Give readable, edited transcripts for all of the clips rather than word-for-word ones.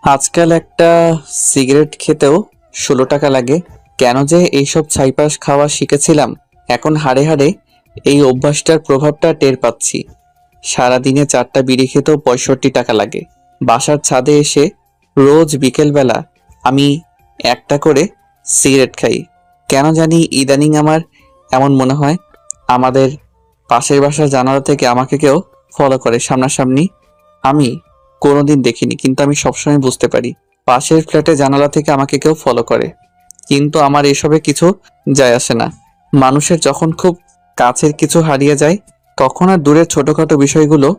আজকাল একটা সিগারেট খেতেও 16 টাকা লাগে। কেন যে এইসব ছাইপাশ খাওয়া শিখেছিলাম, এখন হাড়ে হাড়ে এই অভ্যাসটার প্রভাবটা টের পাচ্ছি। সারাদিনে 4টা বিড়ি খেতেও 65 টাকা লাগে। বাসার ছাদে এসে রোজ বিকেলবেলা আমি একটা করে সিগারেট খাই। কেন জানি ইদানিং আমার এমন মনে হয় আমাদের পাশের বাসার জানালা থেকে আমাকে কেউ ফলো করে সামনাসামনি। আমি কোনোদিন দেখিনি, কিন্তু আমি সবসময় বুঝতে পারি পাশের ফ্ল্যাটে জানালা থেকে আমাকে কেউ ফলো করে। কিন্তু আমার এসবে কিছু যায় আসে না। মানুষের যখন খুব কাছের কিছু হারিয়ে যায়, তখন আর দূরের ছোটখাটো বিষয়গুলো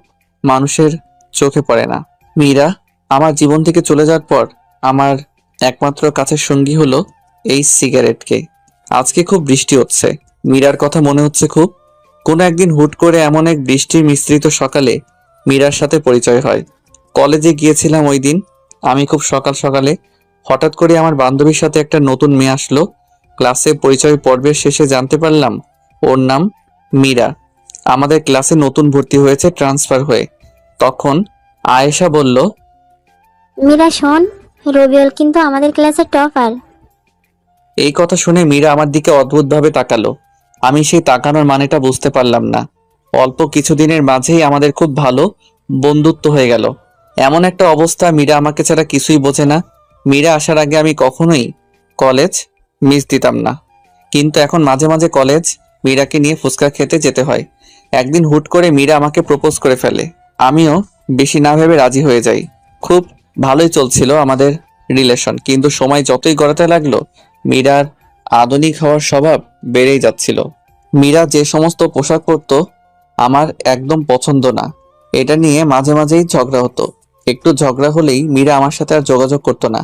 মানুষের চোখে পড়ে না। মীরা আমার জীবন থেকে চলে যাওয়ার পর আমার একমাত্র কাছের সঙ্গী হলো এই সিগারেটকে। আজকে খুব বৃষ্টি হচ্ছে, মীরার কথা মনে হচ্ছে খুব। কোনো একদিন হুট করে এমন এক বৃষ্টির মিশ্রিত সকালে মীরার সাথে পরিচয় হয়। কলেজে গিয়েছিলাম ওই দিন। আমি খুব সকাল সকালে। হঠাৎ করে আমার বান্ধবীর সাথে একটা নতুন মেয়ে আসলো। ক্লাসে পরিচয় পর্বের শেষে জানতে পারলাম ওর নাম মীরা। আমাদের ক্লাসে নতুন ভর্তি হয়েছে ট্রান্সফার হয়ে। তখন আয়েশা বলল, মীরা শোন, রবিউল কিন্তু আমাদের ক্লাসের টপার। এই কথা শুনে মীরা আমার দিকে অদ্ভুতভাবে তাকালো। আমি সেই তাকানোর মানেটা বুঝতে পারলাম না। অল্প কিছুদিনের মাঝেই আমাদের খুব ভালো বন্ধুত্ব হয়ে গেল। এমন একটা অবস্থা, মীরা আমাকে ছাড়া কিছুই বোঝে না। মীরা আসার আগে আমি কখনোই কলেজ মিস দিতাম না, কিন্তু এখন মাঝে মাঝে কলেজ মীরাকে নিয়ে ফুচকা খেতে যেতে হয়। একদিন হুট করে মীরা আমাকে প্রপোজ করে ফেলে। আমিও বেশি না ভেবে রাজি হয়ে যাই। খুব ভালোই চলছিল আমাদের রিলেশন, কিন্তু সময় যতই গড়াতে লাগলো মীরার আধুনিক হওয়ার স্বভাব বেড়েই যাচ্ছিল। মীরা যে সমস্ত পোশাক পরতো আমার একদম পছন্দ না। এটা নিয়ে মাঝে মাঝেই ঝগড়া হতো। একটু ঝগড়া হলেই মীরা আমার সাথে আর যোগাযোগ করতো না।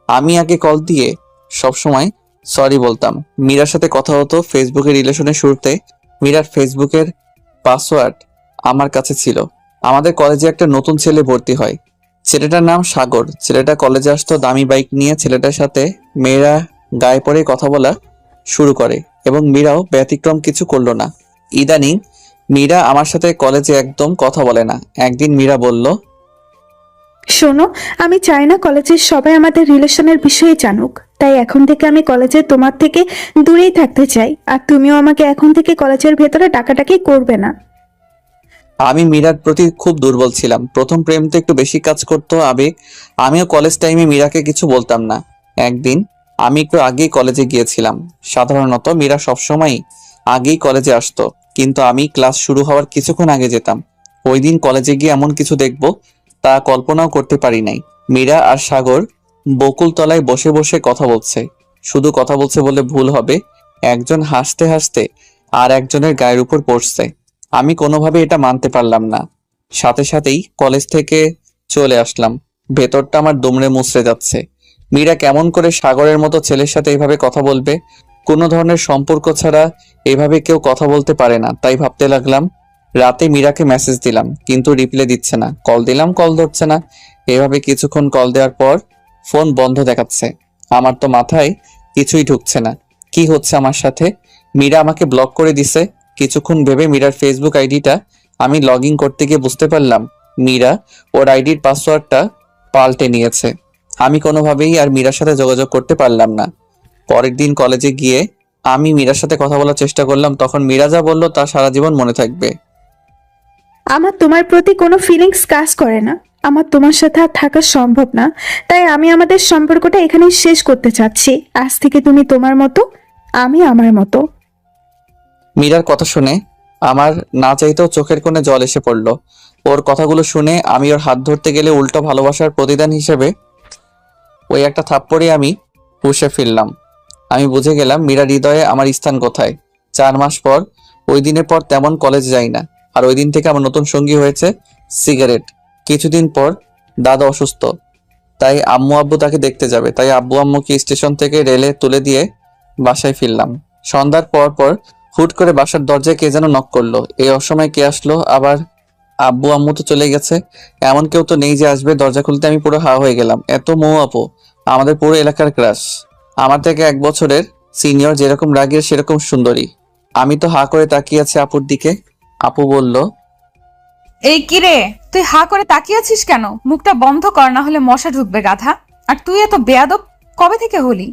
আমি আগে কল দিয়ে সবসময় সরি বলতাম। মীরার সাথে কথা হতো ফেসবুকের রিলেশনের শুরুতে। মীরার ফেসবুকের পাসওয়ার্ড আমার কাছে ছিল। আমাদের কলেজে একটা নতুন ছেলে ভর্তি হয়। ছেলেটার নাম সাগর। ছেলেটা কলেজে আসতো দামি বাইক নিয়ে। ছেলেটার সাথে মেয়েরা গায়ে পড়ে কথা বলা শুরু করে, এবং মীরাও ব্যতিক্রম কিছু করলো না। ইদানিং মীরা আমার সাথে কলেজে একদম কথা বলে না। একদিন মীরা বলল, শোনো, আমি চাই না কলেজের সবাই আমাদের রিলেশনের বিষয়ে জানুক। তাই এখন থেকে আমি কলেজে তোমার থেকে দূরেই থাকতে চাই। আর তুমিও আমাকে এখন থেকে কলেজের ভেতরে ডাকাডাকি করবে না। আমি মীরার প্রতি খুব দুর্বল ছিলাম। প্রথম প্রেম তো একটু বেশি কাজ করতো আবেগ। আমিও কলেজ টাইমে মীরাকে কিছু বলতাম না। একদিন আমি একটু আগেই কলেজে গিয়েছিলাম। সাধারণত মীরা সবসময় আগেই কলেজে আসতো, কিন্তু আমি ক্লাস শুরু হওয়ার কিছুক্ষণ আগে যেতাম। ওই দিন কলেজে গিয়ে এমন কিছু দেখবো তা কল্পনাও করতে পারি নাই। মীরা আর সাগর বকুল তলায় বসে বসে কথা বলছে। শুধু কথা বলছে বলে ভুল হবে, একজন হাসতে হাসতে আর একজনের গায়ের উপর পড়ছে। আমি কোনোভাবে এটা মানতে পারলাম না। সাথে সাথেই কলেজ থেকে চলে আসলাম। ভেতরটা আমার দুমড়ে মুচড়ে যাচ্ছে। মীরা কেমন করে সাগরের মতো ছেলের সাথে এভাবে কথা বলবে? কোনো ধরনের সম্পর্ক ছাড়া এভাবে কেউ কথা বলতে পারে না। তাই ভাবতে লাগলাম। রাতে মীরাকে মেসেজ দিলাম, কিন্তু রিপ্লাই দিচ্ছে না। কল দিলাম, কল ধরছে না। এভাবে কিছুক্ষণ কল দেওয়ার পর ফোন বন্ধ দেখাচ্ছে। আমার তো মাথায় কিছুই ঢুকছে না। কি হচ্ছে আমার সাথে? মীরা আমাকে ব্লক করে দিছে। কিছুক্ষণ ভেবে মীরার ফেসবুক আইডিটা আমি লগ ইন করতে গিয়ে বুঝতে পারলাম মীরা ওর আইডির পাসওয়ার্ডটা পাল্টে নিয়েছে। আমি কোনোভাবেই আর মীরার সাথে যোগাযোগ করতে পারলাম না। পরের দিন কলেজে গিয়ে আমি মীরার সাথে কথা বলার চেষ্টা করলাম। তখন মীরা যা বলল তা সারা জীবন মনে থাকবে। আমার তোমার প্রতি কোনো ফিলিংস কাজ করে না। আমার তোমার সাথে আর থাকা সম্ভব না। তাই আমি আমাদের সম্পর্কটা এখানেই শেষ করতে চাচ্ছি। আজ থেকে তুমি তোমার মতো, আমি আমার মতো। মীরার কথা শুনে আমার না চাইতেও চোখের কোণে জল এসে পড়ল। ওর কথাগুলো শুনে আমি ওর হাত ধরতে গেলে উল্টো ভালোবাসার প্রতিদান হিসেবে ওই একটা থাপ্পড়ে আমি হুঁশে ফিরলাম। আমি বুঝে গেলাম মীরার হৃদয়ে আমার স্থান কোথায়। 4 মাস পর, ওই দিনের পর তেমন কলেজ যাই না। আর ওই দিন থেকে আমার নতুন সঙ্গী হয়েছে সিগারেট। কিছুদিন পর দাদা অসুস্থ, তাই আম্মু আব্বু তাকে দেখতে যাবে। তাই আব্বু আম্মুকে স্টেশন থেকে রেলে তুলে দিয়ে বাসায় ফিরলাম। সন্ধ্যার পর পর হুট করে বাসার দরজায় কে যেন নক করলো। এই অসময়ে কে আসলো আবার? আব্বু আম্মু তো চলে গেছে, এমন কেউ তো নেই যে আসবে। দরজা খুলতে আমি পুরো হা হয়ে গেলাম। এত মৌ আপু, আমাদের পুরো এলাকার ক্রাশ। আমার থেকে 1 বছরের সিনিয়র, যেরকম রাগের সেরকম সুন্দরী। আমি তো হা করে তাকিয়ে আছি আপুর দিকে। আপু বলল, এই কিরে, তুই হা করে তাকিয়ে আছিস কেন? মুখটা বন্ধ কর, না হলে মশা ঢুকবে গাধা। আর তুই এত বেয়াদব কবে থেকে হলি?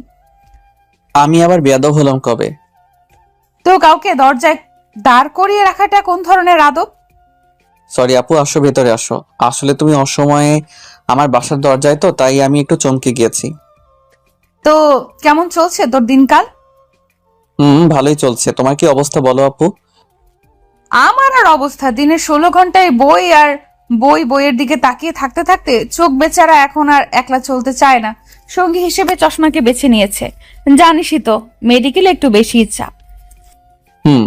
আমি আবার বেয়াদব হলাম কবে? তো কাউকে দরজায় দাঁড় করিয়ে রাখাটা কোন ধরনের আদব? সরি আপু, আসো ভেতরে আসো। আসলে তুমি অসময়ে আমার বাসার দরজায়, তো তাই আমি একটু চমকে গিয়েছি। তো কেমন চলছে তোর দিনকাল? ভালোই চলছে। তোমার কি অবস্থা বলো আপু? আমার আর অবস্থা, দিনের 16 ঘন্টায় বই আর বই, বইয়ের দিকে তাকিয়ে থাকতে থাকতে চোখ বেচারা এখন আর একলা চলতে চায় না। সঙ্গী হিসেবে চশমাকে বেছে নিয়েছে। জানিসই তো, মেডিকেলে একটু বেশি ইচ্ছা। হুম।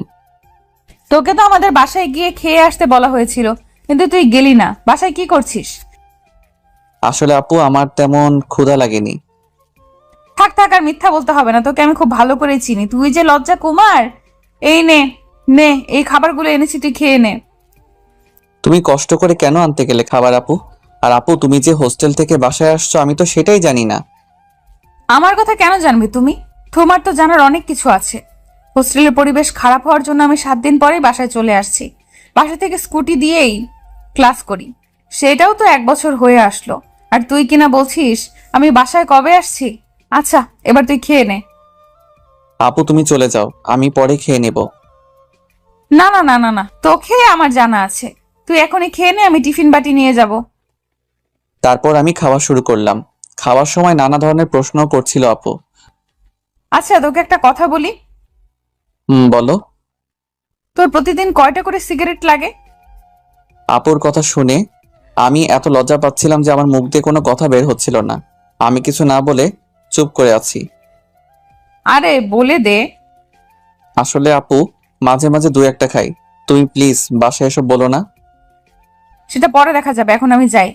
তোকে তো আমাদের বাসায় গিয়ে খেয়ে আসতে বলা হয়েছিল, কিন্তু তুই গেলি না। বাসায় কি করছিস? আসলে আপু আমার তেমন ক্ষুধা লাগেনি। থাক থাক, আর মিথ্যা বলতে হবে না, তোকে আমি খুব ভালো করে চিনি। তুই যে লজ্জা কুমার। এই নে নে, এই খাবারগুলো এনেছি, তুই খেয়ে নে। তুমি কষ্ট করে কেন আনতে গেলে খাবার আপু? আর আপু তুমি যে হোস্টেল থেকে বাসায় আসছো আমি তো সেটাই জানি না। আমার কথা কেন জানবে তুমি? তোমার তো জানার অনেক কিছু আছে। হোস্টেলের পরিবেশ খারাপ হওয়ার জন্য আমি 7 দিন পরেই বাসায় চলে আসছি। বাসা থেকে স্কুটি দিয়েই ক্লাস করি। সেটাও তো 1 বছর হয়ে আসলো। আর তুই কিনা বলছিস আমি বাসায় কবে আসছি? আচ্ছা, এবার তুই খেয়ে নে। আপু তুমি চলে যাও, আমি পরে খেয়ে নেব। না না না না না, তোকে আমার জানা আছে। তুই এখনই খেয়ে নে, আমি টিফিন বাটি নিয়ে যাব। তারপর আমি খাওয়া শুরু করলাম। খাওয়ার সময় নানা ধরনের প্রশ্ন করছিল আপু। আচ্ছা, তোকে একটা কথা বলি। বলো। তোর প্রতিদিন কয়টা করে সিগারেট লাগে? আপুর কথা শুনে আমি এত লজ্জা পাচ্ছিলাম যে আমার মুখ দিয়ে কোনো কথা বের হচ্ছিল না। আমি কিছু না বলে চুপ করে আছি। আরে বলে দে। আসলে আপু মাঝে মাঝে 2-1টা খাই। তুমি প্লিজ বাসায় এসব বলো না। সেটা পরে দেখা যাবে, এখন আমি যাই।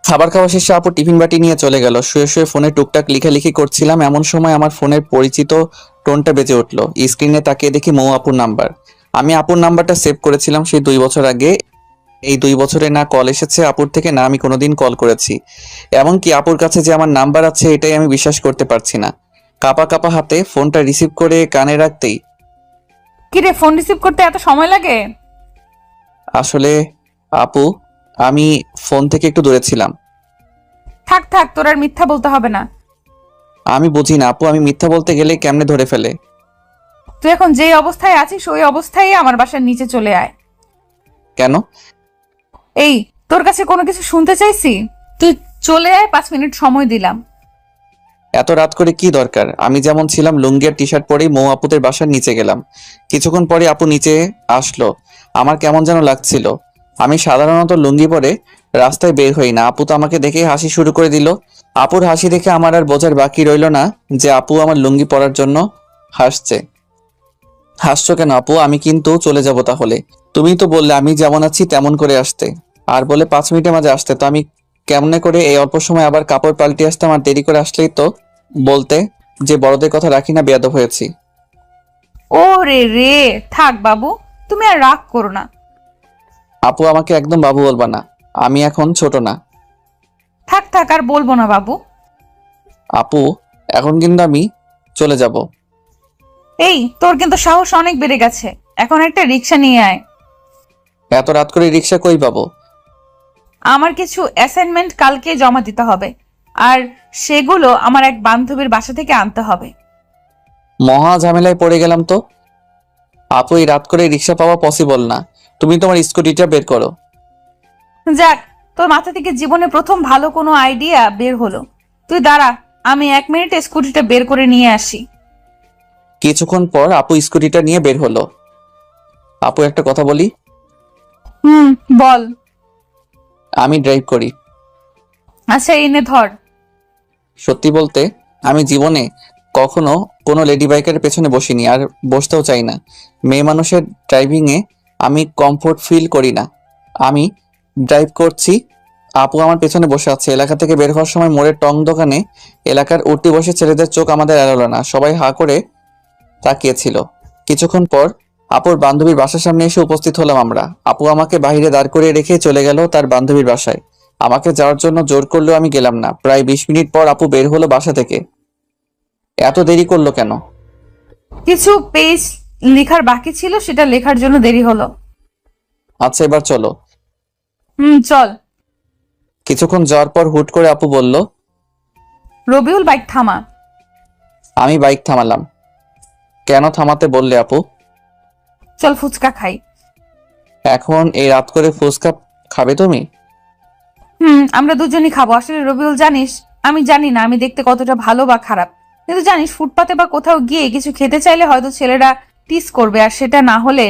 খাবার খাওয়া শেষে আপু টিফিন বাটি নিয়ে চলে গেল। শুয়ে শুয়ে ফোনে টুকটাক লেখালেখি করছিলাম, এমন সময় আমার ফোনের পরিচিত টোনটা বেজে উঠলো। স্ক্রিনে তাকিয়ে দেখি মৌ আপুর নাম্বার। আমি আপুর নাম্বারটা সেভ করেছিলাম সেই 2 বছর আগে। এই 2 বছরে না কল এসেছে আপুর থেকে, না আমি কোনোদিন কল করেছি। এমনকি আপুর কাছে যে আমার নাম্বার আছে এটাই আমি বিশ্বাস করতে পারছি না। কাপা কাপা হাতে ফোনটা রিসিভ করে কানে রাখতেই কিরে, ফোন রিসিভ করতে এত সময় লাগে? আসলে আপু আমি ফোন থেকে একটু দূরে ছিলাম। থাক থাক, তোর আর মিথ্যা বলতে হবে না। আমি বুঝি না আপু, আমি মিথ্যা বলতে গেলে কেমনে ধরে ফেলে। তুই এখন যে অবস্থায় আছিস ওই অবস্থায় আমার বাসার নিচে চলে আয়। কেন? এই, তোর কাছে কোনো কিছু শুনতে চাইছি? তুই চলে আয়, 5 মিনিট সময় দিলাম। এত রাত করে কি দরকার? আমি যেমন ছিলাম লুঙ্গি আর টি শার্ট পরেই মৌ আপুদের বাসার নিচে গেলাম। কিছুক্ষণ পরে আপু নিচে আসলো। আমার কেমন যেন লাগছিল। আমি সাধারণত লুঙ্গি পরে রাস্তায় বের হই না। আপু তো আমাকে দেখে হাসি শুরু করে দিল। আপুর হাসি দেখে আমার আর বোঝার বাকি রইল না যে আপু আমার লুঙ্গি পরার জন্য হাসছে। হাসছো কেন আপু? আমি কিন্তু চলে যাব তাহলে। তুমি তো বললে আমি যেমন আছি তেমন করে আসতে, আর বলে 5 মিনিটের মাঝে আসতে। তো আমি কেমনে করে এই অল্প সময় আবার কাপড় পাল্টে আসতাম? আর দেরি করে আসলেই তো বলতে যে বড়দের কথা রাখি না, বেয়াদব হয়েছি। ও রে রে, থাক বাবু, তুমি আর রাগ করো না। আপু আমাকে একদম বাবু বলবা না, আমি এখন ছোট না। থাক থাক, আর বলবো না বাবু। আপু এখন কিন্তু আমি চলে যাব। এই, তোর কিন্তু সাহস অনেক বেড়ে গেছে। এখন একটা রিক্সা নিয়ে আয়। এত রাত করে রিক্সা কই পাবো? আমার কিছু অ্যাসাইনমেন্ট কালকে জমা দিতে হবে, আর সেগুলো আমার এক বান্ধবীর বাসা থেকে আনতে হবে। মহা ঝামেলায় পড়ে গেলাম তো। আপু এই রাত করে রিক্সা পাওয়া পসিবল না। তুমি তোমার স্কুটিটা বের করো। যাক, তোর মাথা থেকে জীবনে প্রথম ভালো কোনো আইডিয়া বের হলো। তুই দাঁড়া, আমি 1 মিনিটে স্কুটিটা বের করে নিয়ে আসি। কিছুক্ষণ পর আপু স্কুটিটা নিয়ে বের হলো। আপু একটা কথা বলি। বল। আমি ড্রাইভ করি। আচ্ছা, এনে ধর। সত্যি বলতে আমি জীবনে কখনো কোনো লেডি বাইকারের পেছনে বসিনি, আর বসতেও চাই না। মেয়ে মানুষের ড্রাইভিংয়ে আমি কমফোর্ট ফিল করি না। আমি ড্রাইভ করছি, আপু আমার পেছনে বসে আছে। এলাকা থেকে বের হওয়ার সময় মোড়ের টং দোকানে এলাকার উঠতি বসে ছেলেদের চোখ আমাদের এড়ালো না, সবাই হা করে তাকিয়েছিল। কিছুক্ষণ পর আপুর বান্ধবীর বাসার সামনে এসে উপস্থিত হলাম আমরা। আপু আমাকে বাইরে দাঁড় করিয়ে রেখে চলে গেল তার বান্ধবীর বাসায়। আমাকে যাওয়ার জন্য জোর করলেও আমি গেলাম না। প্রায় 20 মিনিট পর আপু বের হলো বাসা থেকে। এত দেরি করলো কেন? কিছু পেজ লেখার বাকি ছিল, সেটা লেখার জন্য দেরি হলো। আচ্ছা এবার চলো। চল। কিছুক্ষণ যাওয়ার পর হুট করে আপু বলল, রবিউল বাইক থামা। আমি বাইক থামালাম। কেন থামাতে বললে আপু? চল ফুচকা খাই। এখন এই রাত করে ফুচকা খাবে তুমি? আমরা দুজনই খাবো। আসলে রবিউল জানিস, আমি জানি না আমি দেখতে কতটা ভালো বা খারাপ, কিন্তু জানিস ফুটপাতে বা কোথাও গিয়ে কিছু খেতে চাইলে হয়তো ছেলেরা টিস করবে, আর সেটা না হলে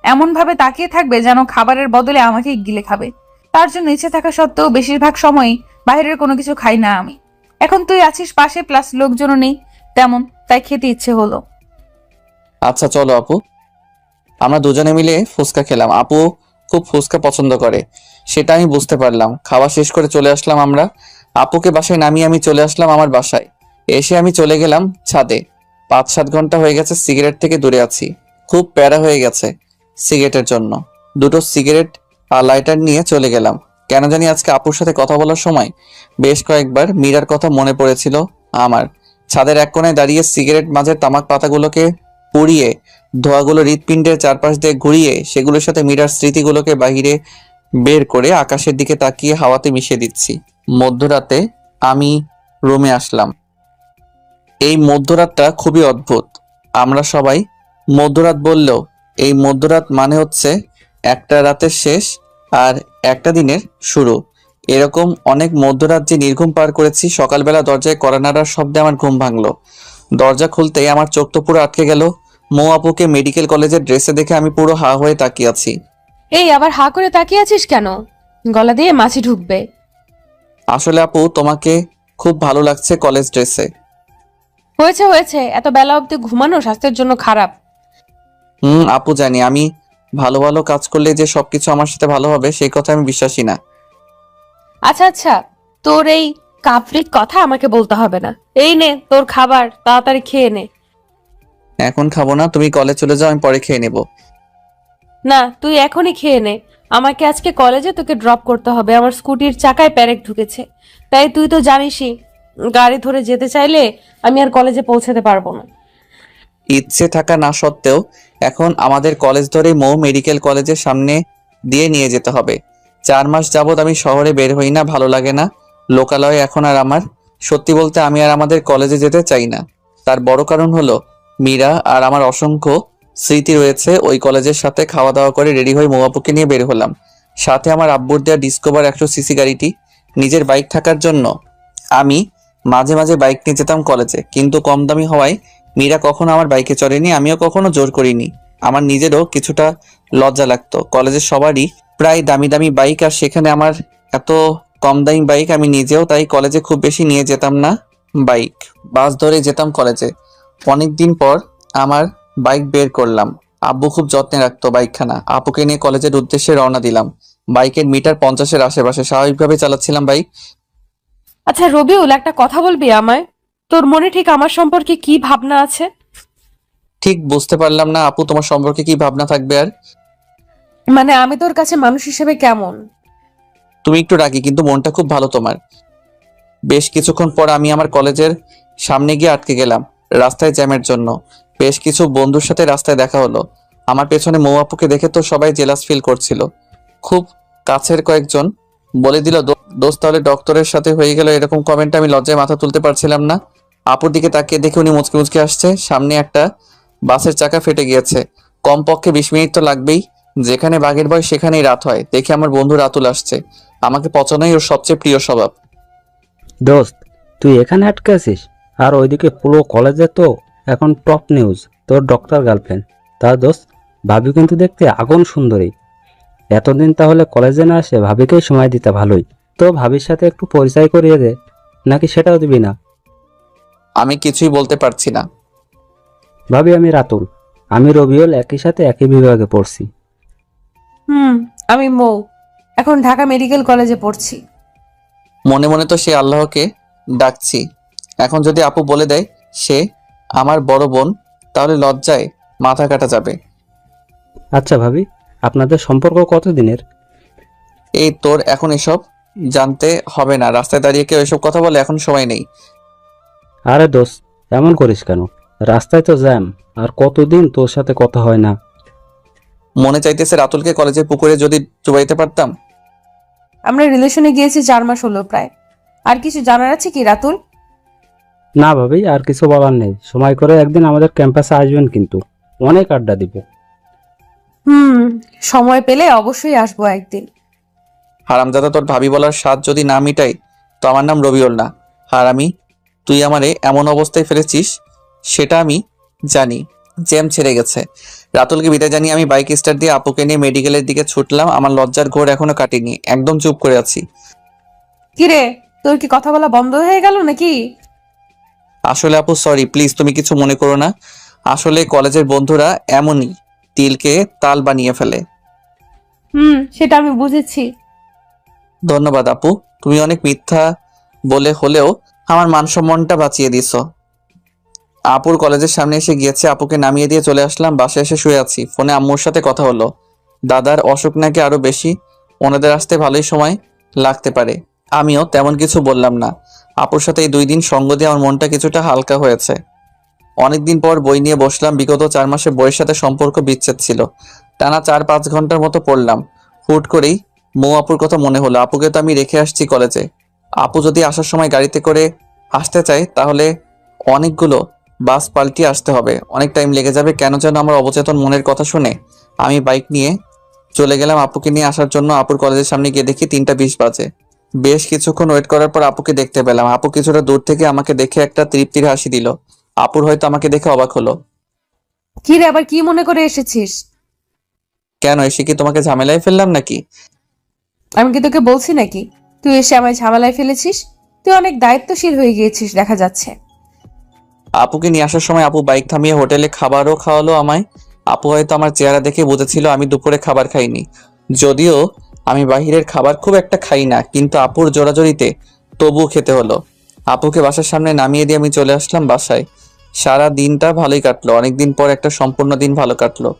এমন ভাবে তাকিয়ে থাকবে যেন খাবারের বদলে আমাকেই গিলে খাবে। তার জন্য ইচ্ছে থাকা সত্ত্বেও বেশিরভাগ সময়ই বাইরের কোনো কিছু খাই না আমি। এখন তুই আছিস পাশে, প্লাস লোকজনও নেই তেমন, তাই খেতে ইচ্ছে হলো। আচ্ছা চলো আপু। আমরা দুজনে মিলে ফুচকা খেলাম। আপু খুব ফুচকা পছন্দ করে, সেটা আমি বুঝতে পারলাম। খাওয়া শেষ করে চলে আসলাম আমরা। আপুকে বাসায় নামিয়ে আমি চলে আসলাম আমার বাসায়। এসে আমি চলে গেলাম ছাদে। 5-7 ঘন্টা হয়ে গেছে সিগারেট থেকে দূরে আছি। খুব প্যারা হয়ে গেছে সিগারেটের জন্য। দুটো সিগারেট আর লাইটার নিয়ে চলে গেলাম। কেন জানি আজকে আপুর সাথে কথা বলার সময় বেশ কয়েকবার মীরার কথা মনে পড়েছিল আমার। ছাদের এক কোণায় দাঁড়িয়ে সিগারেট মাঝের তামাক পাতাগুলোকে পুড়িয়ে ধোঁয়াগুলো হৃৎপিণ্ডের চারপাশ দিয়ে ঘুরিয়ে সেগুলোর সাথে মীরার স্মৃতিগুলোকে বাহিরে বের করে আকাশের দিকে তাকিয়ে হাওয়াতে মিশিয়ে দিচ্ছি। মধ্যরাতে আমি রুমে আসলাম। এই মধ্যরাতটা খুবই অদ্ভুত। আমরা সবাই মধ্যরাত বললেও এই মধ্যরাত মানে হচ্ছে একটা রাতের শেষ আর একটা দিনের শুরু। এরকম অনেক মধ্যরাত যে নির্ঘুম পার করেছি। সকালবেলা দরজায় কড়া নাড়ার শব্দে আমার ঘুম ভাঙলো। দরজা খুলতেই আমার চোখ তো পুরো আটকে গেল। মৌ আপুকে মেডিকেল কলেজের ড্রেসে দেখে আমি পুরো হা হয়ে তাকিয়ে আছি। এই আবার হা করে তাকিয়ে আছিস কেন? গলা দিয়ে মাছি ঢুকবে। আসলে আপু তোমাকে খুব ভালো লাগছে কলেজ ড্রেসে। হয়েছে হয়েছে, এত বেলা অবধি ঘুমানো স্বাস্থ্যের জন্য খারাপ। আপু জানি আমি ভালো ভালো কাজ করলে যে সবকিছু আমার সাথে ভালো হবে সেই কথা আমি বিশ্বাসী না। আচ্ছা আচ্ছা, তোর এই কাপড়ির কথা আমাকে বলতে হবে না। এই নে তোর খাবার, তাড়াতাড়ি খেয়ে নে। এখন খাবো না, তুমি কলেজ চলে যাও, আমি পরে খেয়ে নেব। না, তুই এখনই খেয়ে নে। আমাকে আজকে কলেজে তোকে ড্রপ করতে হবে। আমার স্কুটির চাকায় প্যারেক ঢুকেছে, তাই তুই তো জানিসই গাড়ি ধরে যেতে চাইলে আমি আর কলেজে পৌঁছাতে পারবো না। ইচ্ছে থাকা না সত্ত্বেও এখন আমাদের কলেজ ধরে মৌ মেডিকেল কলেজের সামনে দিয়ে নিয়ে যেতে হবে। 4 মাস যাবত আমি শহরে বের হই না, ভালো লাগে না লোকালয়ে এখন আর আমার। সত্যি বলতে আমি আর আমাদের কলেজে যেতে চাই না। তার বড় কারণ হলো মীরা আর আমার অসংখ্য স্মৃতি রয়েছে ওই কলেজের সাথে। খাওয়া দাওয়া করে রেডি হয়ে মৌ আপুকে নিয়ে বের হলাম। সাথে আমার আব্বুর দেয়া ডিসকভার 100 সিসি গাড়িটি। নিজের বাইক থাকার জন্য আমি মাঝে মাঝে বাইক নিয়ে যেতাম কলেজে, কিন্তু কম দামি হওয়ায় মীরা কখনো আমার বাইকে চড়েনি, আমিও কখনো জোর করিনি। আমার নিজেরও কিছুটা লজ্জা লাগতো। কলেজের সবারই প্রায় দামি দামি বাইক, আর সেখানে আমার এত কম দামি বাইক। আমি নিজেও তাই কলেজে খুব বেশি নিয়ে যেতাম না বাইক, বাস ধরে যেতাম কলেজে। অনেকদিন পর আমার বাইক বের করলাম। আব্বু খুব যত্নে রাখতো বাইকখানা। আপুকে নিয়ে কলেজের উদ্দেশ্যে রওনা দিলাম। বাইকের মিটার 50-এর আশেপাশে, স্বাভাবিকভাবে চালাচ্ছিলাম বাইক। আচ্ছা রবিউল, একটা কথা বলবি আমায়? তোর মনে ঠিক আমার সম্পর্কে কি ভাবনা আছে? ঠিক বুঝতে পারলাম না আপু, তোমার সম্পর্কে কি ভাবনা থাকবে আর? মানে আমি তোর কাছে মানুষ হিসেবে কেমন? তুমি একটু রাগী, কিন্তু মনটা খুব ভালো তোমার। বেশ কিছুক্ষণ পর আমি আমার কলেজের সামনে গিয়ে আটকে গেলাম রাস্তায় জ্যামের জন্য। বেশ কিছু বন্ধুর সাথে রাস্তায় দেখা হলো। আমার পেছনে মৌ আপুকে দেখে তো সবাই জেলাস ফিল করছিল। খুব কাছের কয়েকজন বলে দিল, দোস্ত তাহলে ডক্টরের সাথে হয়ে গেল। এরকম কমেন্ট আমি লজ্জায় মাথা তুলতে পারছিলাম না। আপুর দিকে তাকিয়ে দেখে উনি মুচকি মুচকি আসছে। সামনে একটা বাসের চাকা ফেটে গিয়েছে। কমপক্ষে 20 মিনিট তো লাগবেই। যেখানে বাঘের ভয় সেখানেই রাত হয়। দেখে আমার বন্ধু রাতুল আসছে। আমাকে পচানোই ওর সবচেয়ে প্রিয় স্বভাব। দোস্ত, তুই এখানে আটকে আছিস? আর ওইদিকে পুরো কলেজে তো এখন টপ নিউজ তোর ডক্টর গার্লফ্রেন্ড। তার দোস্ত ভাবি কিন্তু দেখতে আগুন সুন্দরী। এতদিন তাহলে কলেজে না আসে ভাবিকেই সময় দিতে ভালোই। তো ভাবির সাথে একটু পরিচয় করিয়ে দে, নাকি সেটাও দিবি না? আমি কিছুই বলতে পারছি না। ভাবি, আমি রাতুল, আমি রবিউল, একই সাথে একই বিভাগে পড়ছি। আমি মৌ, এখন ঢাকা মেডিকেল কলেজে পড়ছি। মনে মনে তো সে আল্লাহকে ডাকছি। এখন যদি আপু বলে দেয় সে আমার বড় বোন, তাহলে লজ্জায় মাথা কাটা যাবে। আচ্ছা ভাবি, আপনাদের সম্পর্ক কতদিনের? এই তোর এখন এসব জানতে হবে না। রাস্তায় দাঁড়িয়ে কেউ এসব কথা বলে, এখন সময় নেই। আরে দোস্ত, এমন করিস কেন? রাস্তায় তো জ্যাম, আর কতদিন তোর সাথে কথা হয় না। মনে চাইতেছে রাতুলকে কলেজের পুকুরে যদি চুবাইতে পারতাম। আমরা রিলেশনে গিয়েছি 4 মাস হলো প্রায়। আর কিছু জানার আছে কি রাতুল? না ভাবি, আর কিছু বলার নেই। সময় করে একদিন আমাদের ক্যাম্পাসে আসবেন, কিন্তু অনেক আড্ডা দিব। সময় পেলে অবশ্যই আসবো একদিন। হারামজাদা, তোর ভাবি বলার স্বাদ যদি না মিটাই তো আমার নাম রবিউল না। হারামি, তুই আমারে এমন অবস্থায় ফেলেছিস সেটা আমি জানি। জ্যাম ছেড়ে গেছে। রাতুলকে বিদায় জানিয়ে আমি বাইক স্টার্ট দিয়ে আপুকে নিয়ে মেডিকেলের দিকে ছুটলাম। আমার লজ্জার ঘোর এখনো কাটেনি, একদম চুপ করে আছি। কিরে, তোর কি কথা বলা বন্ধ হয়ে গেল নাকি? আসলে আপু সরি, প্লিজ তুমি কিছু মনে করো না। আসলে কলেজের বন্ধুরা এমনই, তিলকে তাল বানিয়ে ফেলে। সেটা আমি বুঝেছি। ধন্যবাদ আপু, তুমি অনেক মিথ্যা বলে হলেও আমার মান সম্মানটা বাঁচিয়ে দিছো। আপুর কলেজের সামনে এসে গিয়েছে, আপুকে নামিয়ে দিয়ে চলে আসলাম। বাসায় এসে শুয়ে আছি, ফোনে আম্মুর সাথে কথা হলো। দাদার অসুখ নাকি আরো বেশি, ওনাদের আসতে ভালোই সময় লাগতে পারে। আমিও তেমন কিছু বললাম না। আপুর সাথে এই 2 দিন সঙ্গ দিয়ে আমার মনটা কিছুটা হালকা হয়েছে। অনেকদিন পর বই নিয়ে বসলাম। বিগত 4 মাসে বইয়ের সাথে সম্পর্ক বিচ্ছেদ ছিল। টানা 4-5 ঘন্টার মতো পড়লাম। হুট করেই মৌ আপুর কথা মনে হলো। আপুকে তো আমি রেখে আসছি কলেজে। আপু যদি আসার সময় গাড়িতে করে আসতে চায় তাহলে অনেকগুলো বাস পাল্টিয়ে আসতে হবে, অনেক টাইম লেগে যাবে। কেন যেন আমার অবচেতন মনের কথা শুনে আমি বাইক নিয়ে চলে গেলাম আপুকে নিয়ে আসার জন্য। আপুর কলেজের সামনে গিয়ে দেখি 3টা 20 বাজে। বেশ কিছুক্ষণ ওয়েট করার পর আপুকে দেখতে পেলাম। আপু কিছুটা দূর থেকে আমাকে দেখে একটা তৃপ্তির হাসি দিল। আপুর হয়তো আমাকে দেখে অবাক হলো। কিরে, আবার কি মনে করে এসেছিস? কেন, এসে কি তোমাকে ঝামেলায় ফেললাম নাকি? আমি কি তোকে বলছি নাকি তুই এসে আমায় ঝামেলায় ফেলেছিস? তুই অনেক দায়িত্বশীল হয়ে গিয়েছিস দেখা যাচ্ছে। আপুকে নিয়ে আসার সময় আপু বাইক থামিয়ে হোটেলে খাবারও খাওয়ালো আমায়। আপু হয়তো আমার চেহারা দেখে বুঝেছিল আমি দুপুরে খাবার খাইনি। যদিও আমি বাহিরের খাবার খুব একটা খাই না, কিন্তু আপুর জোরাজোরিতে তবুও খেতে হলো। আপুকে বাসার সামনে নামিয়ে দিয়ে আমি চলে আসলাম বাসায়। সারা দিনটা ভালোই কাটলো। অনেকদিন পর একটা সম্পূর্ণ দিন ভালো কাটলো।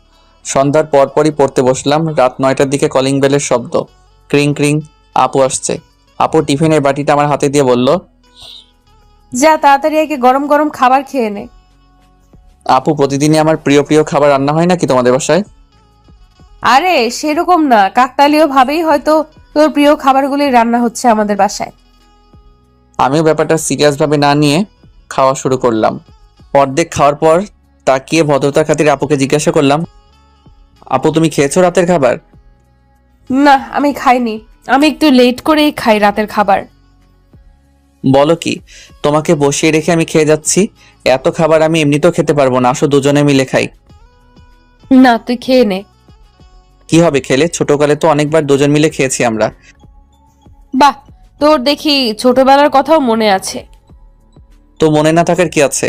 সন্ধ্যার পরপরই পড়তে বসলাম। রাত 9টার দিকে কলিং বেলের শব্দ। ক্রিং ক্রিং। আপু আসছে। আপু টিফিনের বাটিটা আমার হাতে দিয়ে বলল, যা তাড়াতাড়ি একে গরম গরম খাবার খেয়ে নে। আপু প্রতিদিনই আমার প্রিয় প্রিয় খাবার রান্না হয় নাকি তোমাদের বাসায়? আরে সেরকম না, কাকতালীয় ভাবেই হয়তো তোর প্রিয় খাবারগুলি রান্না হচ্ছে আমাদের বাসায়। আমিও ব্যাপারটা সিরিয়াস ভাবে না নিয়ে খাওয়া শুরু করলাম। অর্ধেক খাওয়ার পর তাকিয়ে ভদ্রতার খাতিরে আপুকে জিজ্ঞাসা করলাম, আপু তুমি খেয়েছো রাতের খাবার? না, আমি খাইনি। আমি একটু লেট করেই খাই রাতের খাবার। বলো কি, তোমাকে বসিয়ে রেখে আমি খেয়ে যাচ্ছি? এত খাবার আমি এমনিতেও খেতে পারবো না, আসো দুজনে মিলে খাই। না, তুই খেয়ে নে। কি হবে খেলে? ছোটকালে তো অনেকবার দুজন মিলে খেয়েছি আমরা। বাহ, তোর দেখি ছোটবেলার কথাও মনে আছে। তো মনে না থাকার কি আছে?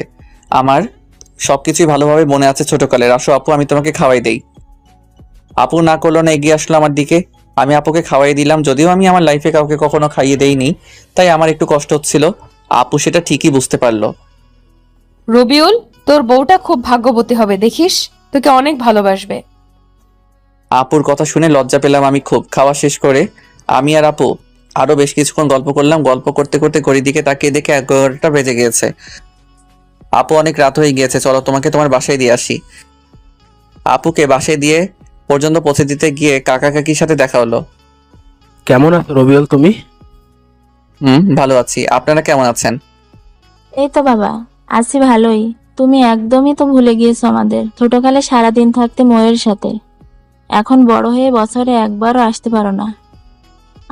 আমার সবকিছুই ভালোভাবে মনে আছে ছোটকালের। আসো আপু, আমি তোমাকে খাওয়াই দেই। আপু না করলো না, এগিয়ে আসলো আমার দিকে। আমি আপুকে খাওয়াই দিলাম। যদিও আমি আমার লাইফে কাউকে কখনো খাইয়ে দেইনি, তাই আমার একটু কষ্ট হচ্ছিল। আপু সেটা ঠিকই বুঝতে পারলো। রবিউল, তোর বউটা খুব ভাগ্যবতী হবে, দেখিস তোকে অনেক ভালোবাসবে। আপুর কথা শুনে লজ্জা পেলাম আমি খুব। খাওয়া শেষ করে আমি আর আপু আরো বেশ কিছুক্ষণ গল্প করলাম। গল্প করতে করতে ঘড়ির দিকে তাকিয়ে দেখে 11টা বেজে গিয়েছে। আপু অনেক রাত হয়ে গিয়েছে, চলো তোমাকে তোমার বাসায় দিয়ে আসি। আপুকে বাসায় দিয়ে পর্যন্ত পৌঁছে দিতে গিয়ে কাকা কাকির সাথে দেখা হলো। কেমন আছো রবিউল তুমি? ভালো আছি, আপনারা কেমন আছেন? এই তো বাবা, আছি ভালোই। তুমি একদমই তো ভুলে গিয়েছো আমাদের ছোটকালে সারাদিন থাকতে ময়ের সাথে। এখন বড় হয়ে বছরে একবারও আসতে পারো না।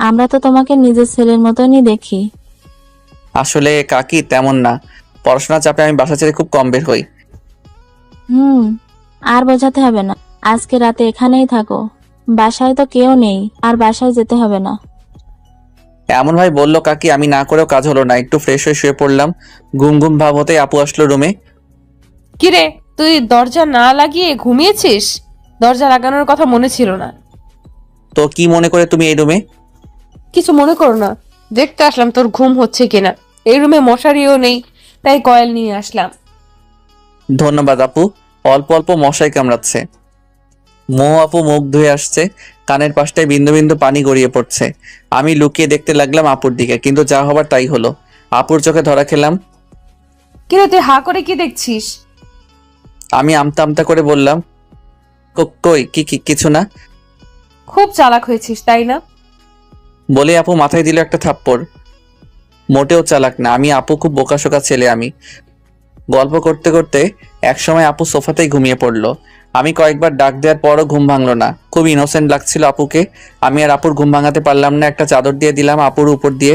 আমরা তো তোমাকে নিজের ছেলের মতনই দেখি। আসলে কাকি তেমন না, পড়াশোনার চাপে আমি বাসা ছেড়ে খুব কম বের হই। আর বোঝাতে হবে না, আজকে রাতে এখানেই থাকো। বাসায় তো কেউ নেই, আর বাসায় যেতে হবে না। এমন ভাই বললো কাকি, আমি না করেও কাজ হলো না। একটু ফ্রেশ হয়ে শুয়ে পড়লাম। ঘুম ঘুম ভাব হতে আপু আসলো রুমে। কিরে, তুই দরজা না লাগিয়ে ঘুমিয়েছিস? দরজা লাগানোর কথা মনে ছিল না। তো কি মনে করে তুমি এই রুমে? কিছু মনে করো না, দেখতে আসলাম তোর ঘুম হচ্ছে কিনা। এই রুমে মশারিও নেই, তাই কয়েল নিয়ে আসলাম। ধন্যবাদ আপু, অল্প অল্প মশাই কামড়াচ্ছে। আপু মুখ ধুয়ে আসছে, কানের পাশটায় বিন্দু বিন্দু পানি গড়িয়ে পড়ছে। আমি লুকিয়ে দেখতে লাগলাম আপুর দিকে, কিন্তু যা হবার তাই হলো। আপুর চোখে ধরা খেলাম। কিরে, তুই হা করে কি দেখছিস? আমি আমতা আমতা করে বললাম, কই কি কিছু না। খুব চালাক হয়েছিস তাই না? বলে আপু মাথায় দিল একটা থাপ্পড়। মোটেও চালাক না আমি, আপু খুব বোকাশোকা ছেলে আমি। গল্প করতে করতে একসময় আপু সোফাতেই ঘুমিয়ে পড়লো। আমি কয়েকবার ডাক দেওয়ার পরও ঘুম ভাঙলো না। খুব ইনোসেন্ট লাগছিল আপুকে। আমি আর আপুর ঘুম ভাঙাতে পারলাম না, একটা চাদর দিয়ে দিলাম আপুর উপর দিয়ে।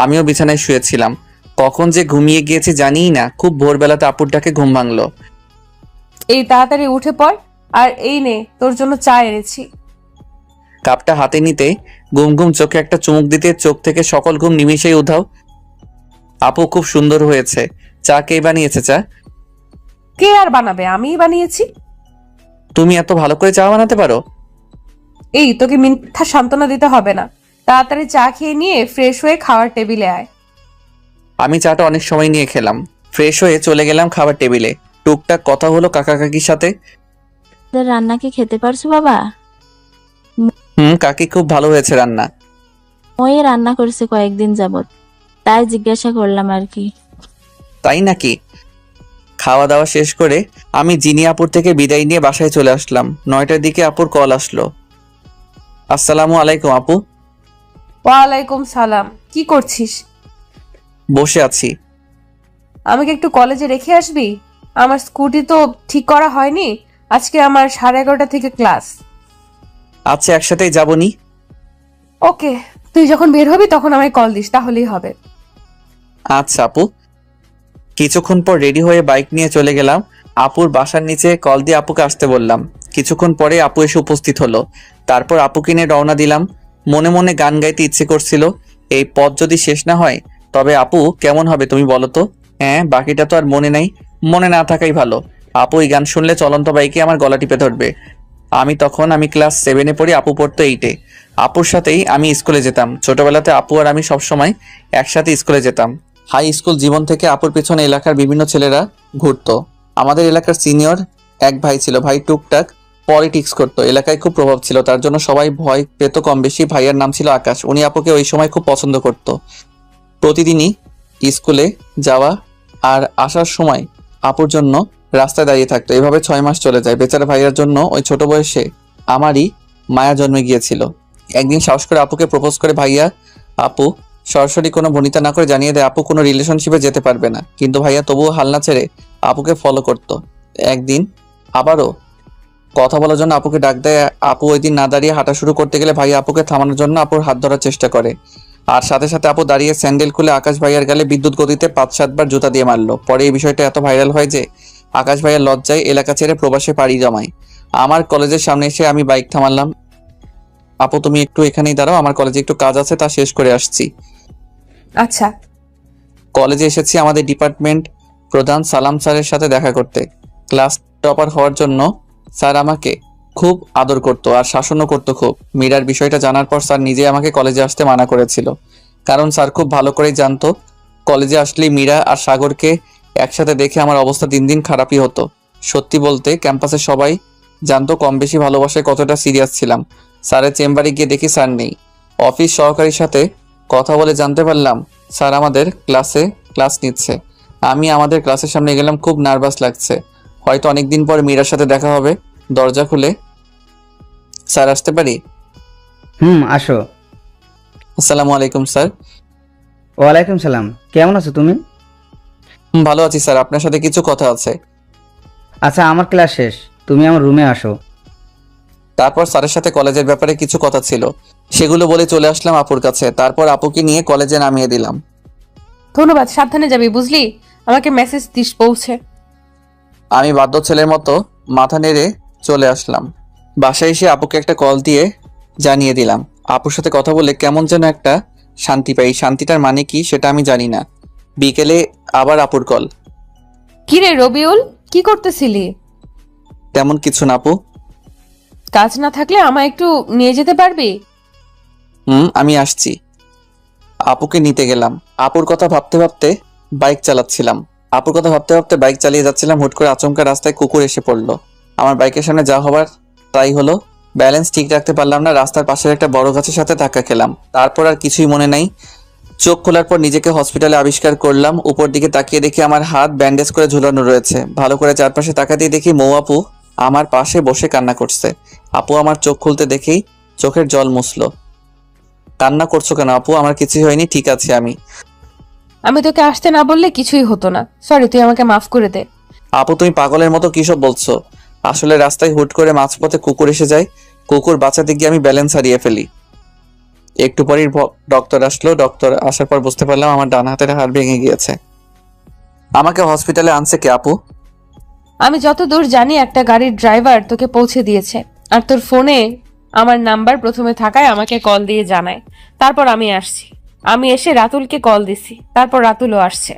আমিও বিছানায় শুয়েছিলাম। কখন যে ঘুমিয়ে গিয়েছি জানিই না। খুব ভোরবেলাতে আপুর ডাকে ঘুম ভাঙলো। এই তাড়াতাড়ি উঠে পড়, আর এই নে তোর জন্য চা এনেছি। কাপটা হাতে নিতে ঘুম ঘুম চোখে একটা চুমুক দিতে চোখ থেকে সকল ঘুম নিমিষেই উধাও। আপু খুব সুন্দর হয়েছে। চা কে বানিয়েছে? চা কে আর বানাবে, আমিই বানিয়েছি। তুমি এত ভালো করে চা বানাতে পারো? এই তোকে মিথ্যা সান্ত্বনা দিতে হবে না, তাড়াতাড়ি চা খেয়ে নিয়ে ফ্রেশ হয়ে খাওয়ার টেবিলে আয়। আমি চাটা অনেক সময় নিয়ে খেলাম। ফ্রেশ হয়ে চলে গেলাম খাবার টেবিলে। টুকটাক কথা হলো কাকা কাকির সাথে। তোদের রান্না কি খেতে পারছো বাবা? কাকি খুব ভালো হয়েছে রান্না। ওই রান্না করছে কয়েকদিন যাবত, তাই জিজ্ঞাসা করলাম আর কি। তাই নাকি? খাওয়া দাওয়া শেষ করে আমি জিনি আপুর থেকে বিদায় নিয়ে বাসায় চলে আসলাম। 9টার দিকে আপুর কল আসলো। আসসালামু আলাইকুম আপু। ওয়ালাইকুম সালাম। কি করছিস? বসে আছি। আমাকে একটু কলেজে রেখে আসবি? আমার স্কুটি তো ঠিক করা হয়নি, আজকে আমার 11:30 থেকে ক্লাস। আচ্ছা একসাথেই যাবনি। ওকে, তুই যখন বের হবি তখন আমায় কল দিস, তাহলেই হবে। আচ্ছা আপু। কিছুক্ষণ পর রেডি হয়ে বাইক নিয়ে চলে গেলাম আপুর বাসার নিচে। কল দিয়ে আপুকে আসতে বললাম। কিছুক্ষণ পরে আপু এসে উপস্থিত হলো। তারপর আপুকে নিয়ে রওনা দিলাম। মনে মনে গান গাইতে ইচ্ছে করছিল। এই পথ যদি শেষ না হয় তবে আপু কেমন হবে তুমি বলো তো? হ্যাঁ, বাকিটা তো আর মনে নাই। মনে না থাকাই ভালো। আপু এই গান শুনলে চলন্ত বাইকে আমার গলা টিপে ধরবে। আমি ক্লাস 7-এ পড়ি, আপু পড়তো 8-এ। আপুর সাথেই আমি স্কুলে যেতাম। ছোটবেলাতে আপু আর আমি সবসময় একসাথে স্কুলে যেতাম। হাই স্কুল জীবন থেকে আপুর পিছনে এলাকার বিভিন্ন ছেলেরা ঘুরতো। আমাদের এলাকার সিনিয়র এক ভাই ছিল। ভাই টুকটাক পলিটিক্স করতো। এলাকায় খুব প্রভাব ছিল, তার জন্য সবাই ভয় পেত কম বেশি। ভাইয়ার নাম ছিল আকাশ। উনি আপুকে ওই সময় খুব পছন্দ করত। প্রতিদিনই স্কুলে যাওয়া আর আসার সময় আপুর জন্য রাস্তায় দাঁড়িয়ে থাকতো। এভাবে 6 মাস চলে যায়। বেচারা ভাইয়ার জন্য ওই ছোট বয়সে আমারই মায়া জন্মে গিয়েছিল। একদিন সাহস করে আপুকে প্রপোজ করে ভাইয়া। আপু সরাসরি কোনো ভনিতা না করে জানিয়ে দেয় আপু কোনো রিলেশনশিপে যেতে পারবে না, কিন্তু ভাইয়া তবুও হাল না ছেড়ে আপুকে ফলো করতো। একদিন আবারও কথা বলার জন্য আপুকে ডাক দেয়। আপু ওই দিন না দাঁড়িয়ে হাঁটা শুরু করতে গেলে ভাইয়া আপুকে থামানোর জন্য আপুর হাত ধরার চেষ্টা করে। আর সাথে সাথে আপু দাঁড়িয়ে স্যান্ডেল খুলে আকাশ ভাইয়ার গালে বিদ্যুৎ গতিতে 5-7 বার জুতা দিয়ে মারলো। পরে এই বিষয়টা এত ভাইরাল হয় যে আকাশ ভাইয়ার লজ্জায় এলাকা ছেড়ে প্রবাসে পাড়ি জমায়। আমার কলেজের সামনে এসে আমি বাইক থামালাম। আপু তুমি একটু এখানেই দাঁড়াও, আমার কলেজে একটু কাজ আছে, তা শেষ করে আসছি। আচ্ছা। কলেজে এসেছি আমাদের ডিপার্টমেন্ট প্রধান সালাম স্যারের সাথে দেখা করতে। ক্লাস টপার হওয়ার জন্য স্যার আমাকে খুব আদর করতো আর শাসনও করতো খুব। মীরার বিষয়টা জানার পর স্যার নিজে আমাকে কলেজে আসতে মানা করেছিল, কারণ স্যার খুব ভালো করেই জানতো কলেজে আসলেই মীরা আর সাগরকে একসাথে দেখে আমার অবস্থা দিন দিন খারাপই হতো। সত্যি বলতে ক্যাম্পাসে সবাই জানতো কম বেশি ভালোবাসায় কতটা সিরিয়াস ছিলাম। স্যারের চেম্বারে গিয়ে দেখি স্যার নেই। অফিস সহকারীর সাথে কথা বলে জানতে পারলাম স্যার আমাদের ক্লাস নিচ্ছে। আমি আমাদের ক্লাসের সামনে গেলাম, খুব নার্ভাস লাগছে। হয়তো অনেকদিন পর মীরার সাথে দেখা হবে। দরজা খুলে স্যার আসতে পারি? আসো। আসসালামু আলাইকুম স্যার। ওয়ালাইকুম সালাম। কেমন আছো তুমি? ভালো আছি স্যার, আপনার সাথে কিছু কথা আছে। আচ্ছা, আমার ক্লাস শেষ, তুমি আমার রুমে আসো। তারপর স্যারের সাথে কলেজের ব্যাপারে কিছু কথা ছিল, সেগুলো বলে চলে আসলাম আপুর কাছে। তারপর আপুকে নিয়ে কলেজে নামিয়ে দিলাম। ধন্যবাদ, সাবধানে যাবি বুঝলি। আমাকে মেসেজ দিস পৌঁছে। আমি বাধ্য ছেলের মতো মাথা নেড়ে চলে আসলাম। বাসায় এসে আপুকে একটা কল দিয়ে জানিয়ে দিলাম। আপুর সাথে কথা বলে কেমন যেন একটা শান্তি পাই। শান্তিটার মানে কি সেটা আমি জানি না। বিকেলে আবার আপুর কল। কি রে রবিউল, কি করতেছিলি? তেমন কিছু না আপু। কাজ না থাকলে আমায় একটু নিয়ে যেতে পারবি? আমি আসছি। আপুকে নিতে গেলাম। আপুর কথা ভাবতে ভাবতে বাইক চালিয়ে যাচ্ছিলাম। হুট করে আচমকা রাস্তায় কুকুর এসে পড়লো। আমার বাইকের সামনে যা হবার তাই হলো। ব্যালেন্স ঠিক রাখতে পারলাম না, রাস্তার পাশের একটা বড় গাছের সাথে ধাক্কা খেলাম। তারপর আর কিছুই মনে নাই। চোখ খোলার পর নিজেকে হসপিটালে আবিষ্কার করলাম। উপর দিকে তাকিয়ে দেখি আমার হাত ব্যান্ডেজ করে ঝুলানো রয়েছে। ভালো করে চারপাশে তাকাতেই দেখি মৌ আপু আমার পাশে বসে কান্না করছে। আপু আমার চোখ খুলতে দেখেই চোখের জল মুছলো। কান্না করছো কেন আপু? আমার কিছুই হয়নি, ঠিক আছে আমি। আমি তোকে আসতে না বললে কিছুই হতো না। সরি, তুই আমাকে মাফ করে দে। আপু তুমি পাগলের মতো কি সব বলছো? আসলে রাস্তায় হুট করে মাঝপথে কুকুর এসে যায়, কুকুর বাঁচাতে গিয়ে আমি ব্যালেন্স হারিয়ে ফেলি। একটু পরেই ডক্টর আসলো। ডক্টর আসার পর বুঝতে পারলাম আমার ডান হাতের হাড় ভেঙে গিয়েছে। আমাকে হসপিটালে আনছে কে আপু? আমি যতদূর জানি একটা গাড়ির ড্রাইভার তোকে পৌঁছে দিয়েছে, আর তোর ফোনে আমার নাম্বার প্রথমে থাকায় আমাকে কল দিয়ে জানায়। তারপর আমি আসছি। আমি এসে রাতুলকে কল দিছি, তারপর রাতুলও আসছে।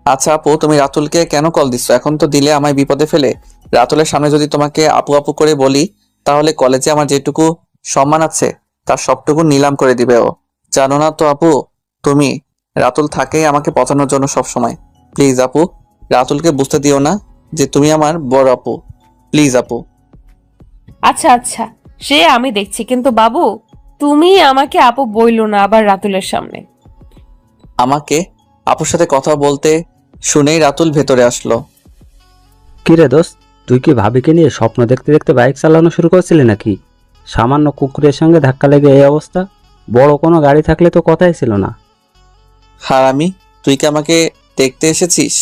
আচ্ছা আপু, তুমি রাতুলকে কেন কল দিচ্ছ? এখন তো দিলে আমায় বিপদে ফেলে। রাতুলের সামনে যদি তোমাকে আপু আপু করে বলি, তাহলে কলেজে আমার যেটুকু সম্মান আছে তার সবটুকু নিলাম করে দিবে ও। জানো না তো আপু, তুমি রাতুল থাকেই আমাকে পচানোর জন্য সব সময়। প্লিজ আপু, রাতুলকে বুঝতে দিও না যে তুমি আমার বড় আপু। প্লিজ আপু। আচ্ছা আচ্ছা, সে আমি দেখছি, কিন্তু বাবু তুমি আমাকে আপু বইলো না আবার রাতুলের সামনে। আমাকে আপুর সাথে কথা বলতে শুনেই রাতুল ভেতরে আসলো। কি রে দোস্ত, তুই কি ভাবিকে নিয়ে স্বপ্ন দেখতে দেখতে বাইক চালানো শুরু করেছিলি নাকি? সামান্য কুকুরের সঙ্গে ধাক্কা লেগে এই অবস্থা। বড় কোনো গাড়ি থাকলে তো কথাই ছিল না। হারামি, তুই কি আমাকে দেখতে এসেছিস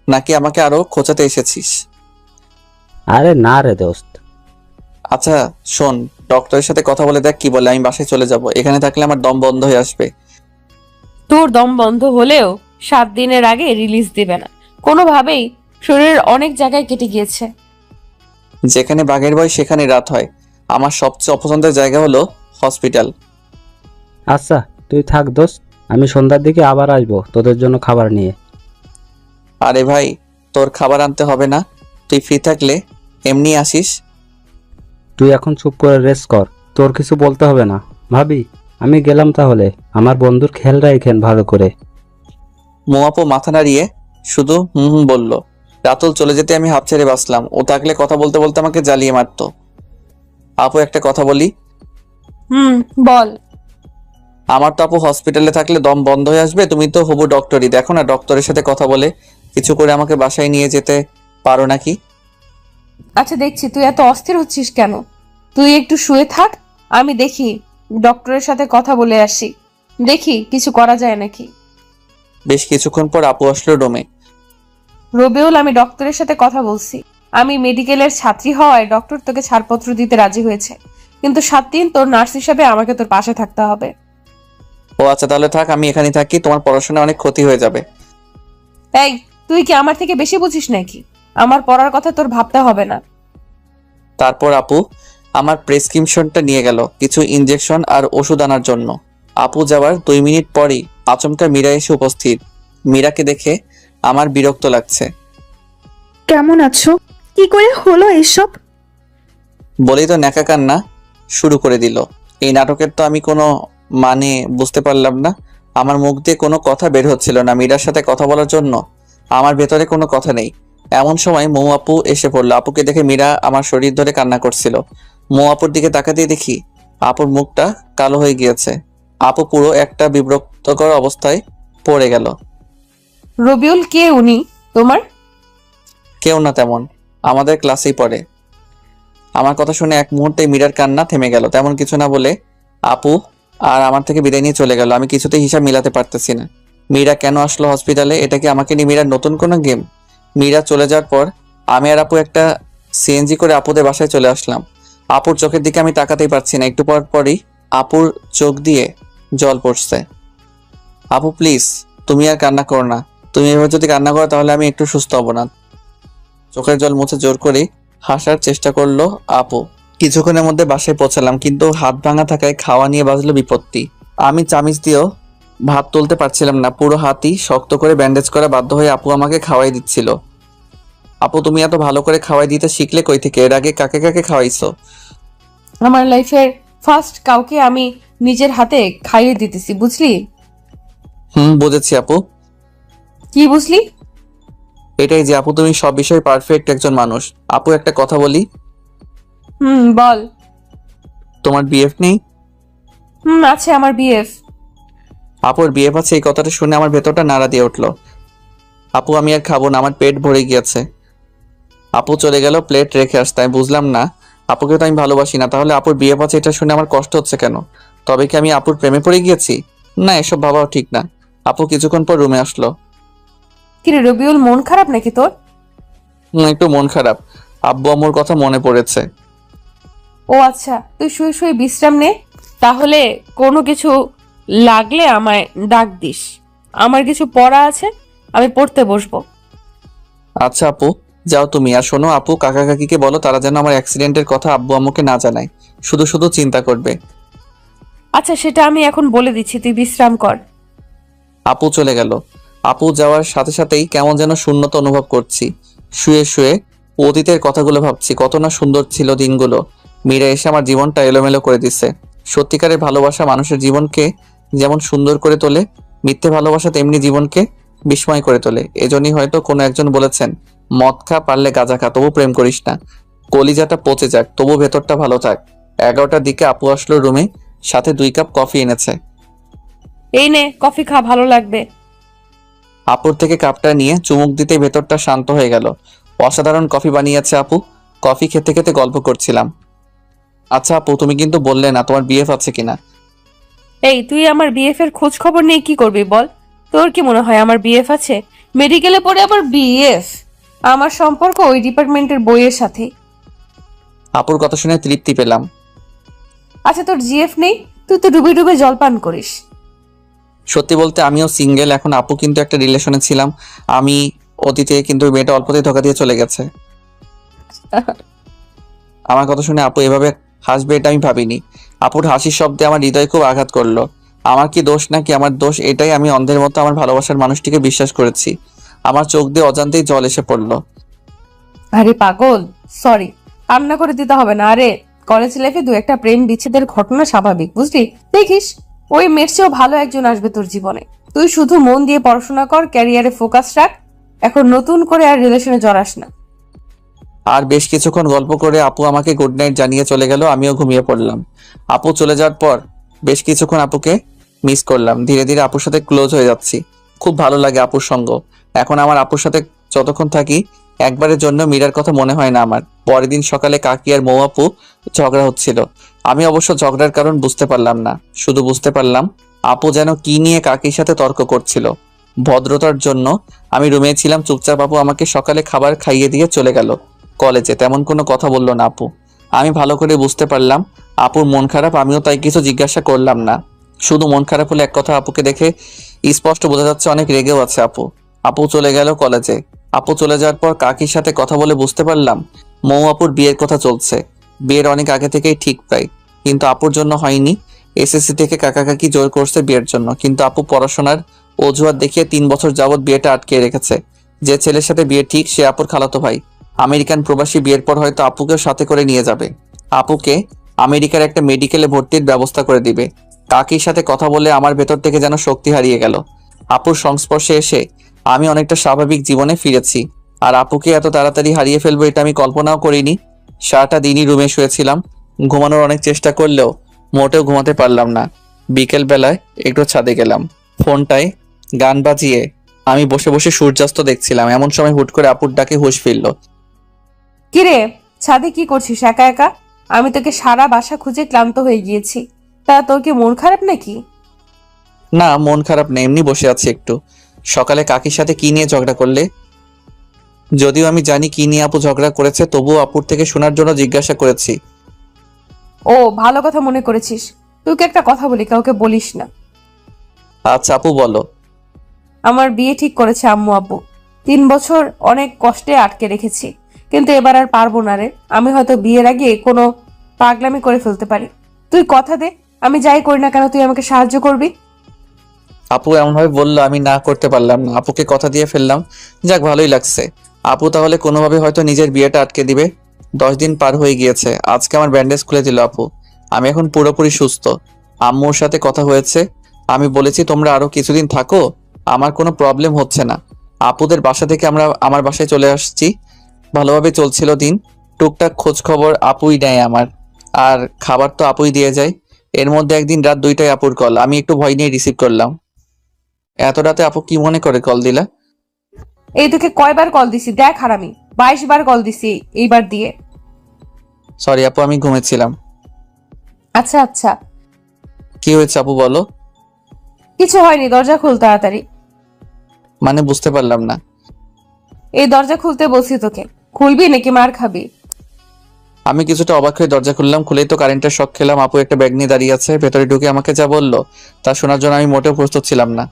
নাকি আমাকে আরো খোঁচাতে এসেছিস? আরে না রে দোস্ত। আচ্ছা শোন, ডক্টরের সাথে কথা বলে দেখ কি বলে। আমি বাসায় চলে যাব, এখানে থাকলে আমার দম বন্ধ হয়ে আসবে। তোর দম বন্ধ হলেও 7 দিনের আগে রিলিজ দিবে না কোনোভাবেই। শরীরের অনেক জায়গায় কেটে গিয়েছে। যেখানে বাঘের ভয় সেখানে রাত হয়। আমার সবচেয়ে অপছন্দের জায়গা হলো হসপিটাল। আচ্ছা তুই থাক দোস্ত, আমি সন্ধ্যার দিকে আবার আসবো তোদের জন্য খাবার নিয়ে। আরে ভাই, তোর খাবার আনতে হবে না, তুই ফ্রি থাকলে এমনি আসিস। তুই এখন চুপ করে রেস্ট কর, তোর কিছু বলতে হবে না। ভাবি আমি গেলাম তাহলে, আমার বন্ধুর খেয়াল রাখেন ভালো করে। মোয়াপো মাথা নাড়িয়ে শুধু হুম হুম বলল। রাতুল চলে যেতে আমি হাঁপ ছেড়ে বাঁচলাম। ও থাকলে কথা বলতে বলতে আমাকে জ্বালিয়ে মারতো। আপু একটা কথা বলি। বল। আমার তো আপু হসপিটালে থাকলে দম বন্ধ হয়ে আসবে। তুমি তো হবু ডক্টরই, দেখো না ডক্টরের সাথে কথা বলে কিছু করে আমাকে বাসায় নিয়ে যেতে পারো নাকি? আচ্ছা দেখছি তুই এত অস্থির হচ্ছিস কেন। তুই একটু শুয়ে থাক, আমি দেখি ডক্টরের সাথে কথা বলে আসি, দেখি কিছু করা যায় নাকি। বেশ কিছুক্ষণ পর আপু আসলো রুমে। রবিউল, আমি ডক্টরের সাথে কথা বলছি। আমি মেডিকেলের ছাত্রী হওয়ায় ডক্টর তোকে ছাড়পত্র দিতে রাজি হয়েছে, কিন্তু 7 দিন তোর নার্স হিসেবে আমাকে তোর পাশে থাকতে হবে। ও আচ্ছা তাহলে থাক, আমি এখানেই থাকি, তোমার পড়াশোনা অনেক ক্ষতি হয়ে যাবে। এই, তুই কি আমার থেকে বেশি বুঝিস নাকি? আমার পড়ার কথা তোর ভাবতে হবে না। তারপর আপু আমার প্রেসক্রিপশনটা নিয়ে গেল কিছু ইনজেকশন আর ওষুধ আনার জন্য। আপু যাওয়ার 2 মিনিট পরই আচমকা মীরা এসে উপস্থিত। মীরাকে দেখে আমার বিরক্ত লাগছে। কেমন আছো? কি করে হলো এসব? বলেই তো ন্যাকা কান্না শুরু করে দিল। এই নাটকের তো আমি কোনো মানে বুঝতে পারলাম না। আমার মুখ দিয়ে কোনো কথা বের হচ্ছিল না মীরার সাথে কথা বলার জন্য। আমার ভেতরে কোনো কথা নেই। এমন সময় মৌ আপু এসে পড়লো। আপুকে দেখে মীরা আমার শরীর ধরে কান্না করছিল। মৌ আপুর দিকে তাকাতেই দেখি আপুর মুখটা কালো হয়ে গিয়েছে। আপু পুরো একটা বিব্রতকর অবস্থায় পড়ে গেল। রবিউল, কে উনি তোমার? কেউ না তেমন, আমাদের ক্লাসেই পড়ে। আমার কথা শুনে এক মুহূর্তে মীরার কান্না থেমে গেল। তেমন কিছু না বলে আপু আর আমার থেকে বিদায় নিয়ে চলে গেল। আমি কিছুতেই হিসাব মিলাতে পারতেছি না। মীরা কেন আসলো হসপিটালে? এটা কি আমাকে নিয়ে মীরার নতুন কোনো গেম? মীরা চলে যাওয়ার পর আমি আর আপু একটা সিএনজি করে আপুদের বাসায় চলে আসলাম। আপুর চোখের দিকে আমি তাকাতেই পারছি না। একটু পর পরই আপুর চোখ দিয়ে জল পড়ছে। আপু প্লিজ, তুমি আর কান্না করো না। তুমি এভাবে যদি কান্না করো তাহলে আমি একটু সুস্থ হব না। চোখের জল মুছে জোর করে হাসার চেষ্টা করলো আপু। কিছুক্ষণের মধ্যে বাসায় পৌঁছালাম, কিন্তু হাত ভাঙা থাকায় খাওয়া নিয়ে বাজলো বিপত্তি। আমি চামিচ দিয়েও ভাত তুলতে পারছিলাম না। পুরো হাতই শক্ত করে ব্যান্ডেজ করা বাধ্য হয়ে আপু আমাকে খাওয়াই দিচ্ছিল। আপু তুমি এত ভালো করে খাওয়াই দিতে শিখলে কই থেকে? এর আগে কাকে কাকে খাওয়াইছো? আমার লাইফের ফার্স্ট কাউকে আমি নিজের হাতে খাইয়ে দিতেছি, বুঝলি? বুঝেছি আপু। কি বুঝলি? এটাই যে আপু তুমি সব বিষয়ে পারফেক্ট একজন মানুষ। আপু একটা কথা বলি। বল। তোমার বিএফ নেই? আছে আমার বিএফ। আপুর বিএফ আছে, এই কথাটা শুনে আমার ভেতরটা নাড়া দিয়ে উঠলো। আপু আমি আর খাবো না, আমার পেট ভরে গিয়েছে। আপু চলে গেল প্লেট রেখে আসতে। আমি বুঝলাম না, আপুকে তো আমি ভালোবাসি না, তাহলে আপুর বিএফ আছে এটা শুনে আমার কষ্ট হচ্ছে কেন? তবে কি আমি আপুর প্রেমে পড়ে গিয়েছি? না, এসব ভাবাও ঠিক না। আপু কিছুক্ষণ পর রুমে আসলো। কিরে রবিউল, মন খারাপ নাকি তোর? একটু মন খারাপ, আব্বু আম্মুর কথা মনে পড়েছে। ও আচ্ছা, তুই শুয়ে শুয়ে বিশ্রাম নে। তাহলে কোনো কিছু লাগলে আমায় ডাক দিস। আমার কিছু পড়া আছে, আমি পড়তে বসবো। আচ্ছা আপু, যাও তুমি। আর শোনো আপু, কাকা কাকিকে বলো তারা যেন আমার অ্যাক্সিডেন্টের কথা আব্বু আম্মুকে না জানায়, শুধু শুধু চিন্তা করবে। আচ্ছা, সেটা আমি এখন বলে দিচ্ছি, তুই বিশ্রাম কর। আপু চলে গেল। আপু যাওয়ার সাথে সাথেই কেমন যেন শূন্যতা অনুভব করছি। শুয়ে শুয়ে অতীতের কথাগুলো ভাবছি, কত না সুন্দর ছিল দিনগুলো। মীরা এসে আমার জীবনটা এলোমেলো করে দিছে। সত্যিকারের ভালোবাসা মানুষের জীবনকে যেমন সুন্দর করে তোলে, মিথ্যে ভালোবাসা তেমনি জীবনকে বিস্ময় করে তোলে। এজন্যই হয়তো কোনো একজন বলেছেন, মদ খা, পারলে গাঁজা খা, তবু প্রেম করিস না। কলিজাটা পচে যাক, তবু ভেতরটা ভালো থাক। 11টার দিকে আপু আসলো রুমে, সাথে 2 কাপ কফি এনেছে। এই নে কফি খা, ভালো লাগবে। আপুর থেকে কাপটা নিয়ে চুমুক দিতে ভেতরটা শান্ত হয়ে গেল। অসাধারণ কফি বানিয়েছে আপু। কফি খেতে খেতে গল্প করছিলাম। আচ্ছা আপু, তুমি কিন্তু বললে না তোমার বিএফ আছে কিনা। এই, তুই আমার বিএফ এর খোঁজ খবর নিয়ে কি করবি বল? তোর কি মনে হয় আমার বিএফ আছে? মেডিকেলে পড়ে আবার বিএফ? আমার সম্পর্ক ওই ডিপার্টমেন্টের বইয়ের সাথে। আপুর কথা শুনে তৃপ্তি পেলাম। আচ্ছা, তোর জিএফ নেই? তুই তো ডুবে ডুবে জলপান করিস। সত্যি বলতে আমিও সিঙ্গেল এখন। আপু কিন্তু একটা রিলেশনে ছিলাম আমি অতীতে, কিন্তু ওই মেয়েটা অল্পতেই ধোকা দিয়ে চলে গেছে। আমার কথা শুনে আপু এভাবে হাসবে এটা আমি ভাবিনি। আপুর হাসির শব্দে আমার হৃদয় খুব আঘাত করলো। আমার কি দোষ নাকি আমার দোষ এটাই, আমি অন্ধের মতো আমার ভালোবাসার মানুষটিকে বিশ্বাস করেছি। আমার চোখ দিয়ে অজান্তেই জল এসে পড়লো। আরে পাগল, সরি, কান্না করে দিতে হবে না। আরে কলেজ লাইফে দু একটা প্রেম বিচ্ছেদের ঘটনা স্বাভাবিক, বুঝলি? দেখিস ওই মেয়ের চেয়েও ভালো একজন আসবে তোর জীবনে। তুই শুধু মন দিয়ে পড়াশোনা কর, ক্যারিয়ারে ফোকাস রাখ। এখন নতুন করে আর রিলেশনে জড়াস না। আর বেশ কিছুক্ষণ গল্প করে আপু আমাকে গুড নাইট জানিয়ে চলে গেল। আমিও ঘুমিয়ে পড়লাম। আপু চলে যাওয়ার পর বেশ কিছুক্ষণ আপুকে মিস করলাম। ধীরে ধীরে আপুর সাথে ক্লোজ হয়ে যাচ্ছি। খুব ভালো লাগে আপুর সঙ্গ। এখন আমার আপুর সাথে যতক্ষণ থাকি একবারের জন্য মীরার কথা মনে হয় না আমার। পরের দিন সকালে কাকি আর মৌ আপু ঝগড়া হচ্ছিল। আমি অবশ্য ঝগড়ার কারণ বুঝতে পারলাম না, শুধু বুঝতে পারলাম আপু যেন কি নিয়ে কাকির সাথে তর্ক করছিল। ভদ্রতার জন্য আমি রুমে ছিলাম চুপচাপ। আপু আমাকে সকালে খাবার খাইয়ে দিয়ে চলে গেল কলেজে। তেমন কোনো কথা বললো না আপু। আমি ভালো করে বুঝতে পারলাম আপুর মন খারাপ। আমিও তাই কিছু জিজ্ঞাসা করলাম না। শুধু মন খারাপ হলে এক কথা, আপুকে দেখে স্পষ্ট বোঝা যাচ্ছে অনেক রেগেও আছে আপু। আপু চলে গেল কলেজে। আপু চলে যাওয়ার পর কাকির সাথে কথা বলে বুঝতে পারলাম মৌ আপুর বিয়ের কথা চলছে। বিয়ের অনেক আগে থেকেই ঠিক প্রায়, কিন্তু আপুর জন্য হয়নি। এসএসসি থেকে কাকা কাকি জোর করছে বিয়ের জন্য, কিন্তু আপু পড়াশোনার অজুহাত দেখিয়ে 3 বছর যাবৎ বিয়েটা আটকে রেখেছে। যে ছেলের সাথে বিয়ে ঠিক সে আপুর খালাতো ভাই। আমেরিকান প্রবাসী, বিয়ের পর হয়তো আপুকেও সাথে করে নিয়ে যাবে। আপুকে আমেরিকার একটা মেডিকেলে ভর্তির ব্যবস্থা করে দিবে। কাকির সাথে কথা বলে আমার ভেতর থেকে যেন শক্তি হারিয়ে গেল। আপুর সংস্পর্শে এসে আমি অনেকটা স্বাভাবিক জীবনে ফিরেছি। আর আপুকে এত তাড়াতাড়ি হারিয়ে ফেলবো এটা আমি কল্পনাও করিনি। সারাটা দিনই রুমে শুয়েছিলাম। ঘুমানোর অনেক চেষ্টা করলেও মোটেও ঘুমাতে পারলাম না। বিকেল বেলায় একটু ছাদে গেলাম। ফোনটায় গান বাজিয়ে আমি বসে বসে সূর্যাস্ত দেখছিলাম। এমন সময় হুট করে আপুর ডাকে হুঁশ ফিরল। কিরে, ছাদে কি করছিস একা একা? আমি তোকে সারা বাসা খুঁজে ক্লান্ত হয়ে গিয়েছি। তা তোর কি মন খারাপ নাকি? না, মন খারাপ নেই, এমনি বসে আছি একটু। সকালে কাকির সাথে কি নিয়ে ঝগড়া করলে? যদিও আমি জানি কি নিয়ে আপু ঝগড়া করেছে, তবুও আপুর থেকে শোনার জন্য জিজ্ঞাসা করেছি। ও, ভালো কথা মনে করেছিস। তোকে একটা কথা বলি, কাউকে বলিস না। আচ্ছা আপু বলো। আমার বিয়ে ঠিক করেছে আম্মু আব্বু। 3 বছর অনেক কষ্টে আটকে রেখেছি, কিন্তু এবার আর পারবো না রে। আমি হয়তো বিয়ের আগে কোনো পাগলামি করে ফেলতে পারি। তুই কথা দে, আমি যাই করি না কেন তুই আমাকে সাহায্য করবি। আপু এমনভাবে বললো আমি না করতে পারলাম না। আপুকে কথা দিয়ে ফেললাম। যাক, ভালোই লাগছে। আপু তাহলে কোনোভাবে হয়তো নিজের বিয়েটা আটকে দিবে। 10 দিন পার হয়ে গিয়েছে। আজকে আমার ব্যান্ডেজ খুলে দিল আপু। আমি এখন পুরোপুরি সুস্থ। আম্মুর সাথে কথা হয়েছে। আমি বলেছি তোমরা আরো কিছুদিন থাকো, আমার কোনো প্রবলেম হচ্ছে না। আপুদের বাসা থেকে আমরা আমার বাসায় চলে আসছি। ভালোভাবে চলছিল দিন। টুকটাক খোঁজ খবর আপুই নেয় আমার। আর খাবার তো আপুই দিয়ে যায়। এর মধ্যে একদিন রাত 2টায় আপুর কল। আমি একটু ভয় নিয়ে রিসিভ করলাম। এত রাতে আপু কি মনে করে কল দিলা? এই তোকে কয়বার কল দিছি দেখ হারামি, 22 বার কল দিছি এইবার দিয়ে। সরি আপু, আমি ঘুমেছিলাম। আচ্ছা আচ্ছা, কি হয়েছে আপু বলো? কিছু হয়নি, দরজা খুল তাড়াতাড়ি। মানে বুঝতে পারলাম না। এই দরজা খুলতে বলছি তোকে, খুলবি নাকি মার খাবি? আমি কিছুটা অবাক হয়ে দরজা খুললাম। খুলেই তো কারেন্টের শক খেলাম। আপু একটা ব্যাগ নিয়ে দাঁড়িয়ে আছে। ভেতরে ঢুকে আমাকে যা বললো তা শোনার জন্য আমি মোটেও প্রস্তুত ছিলাম না।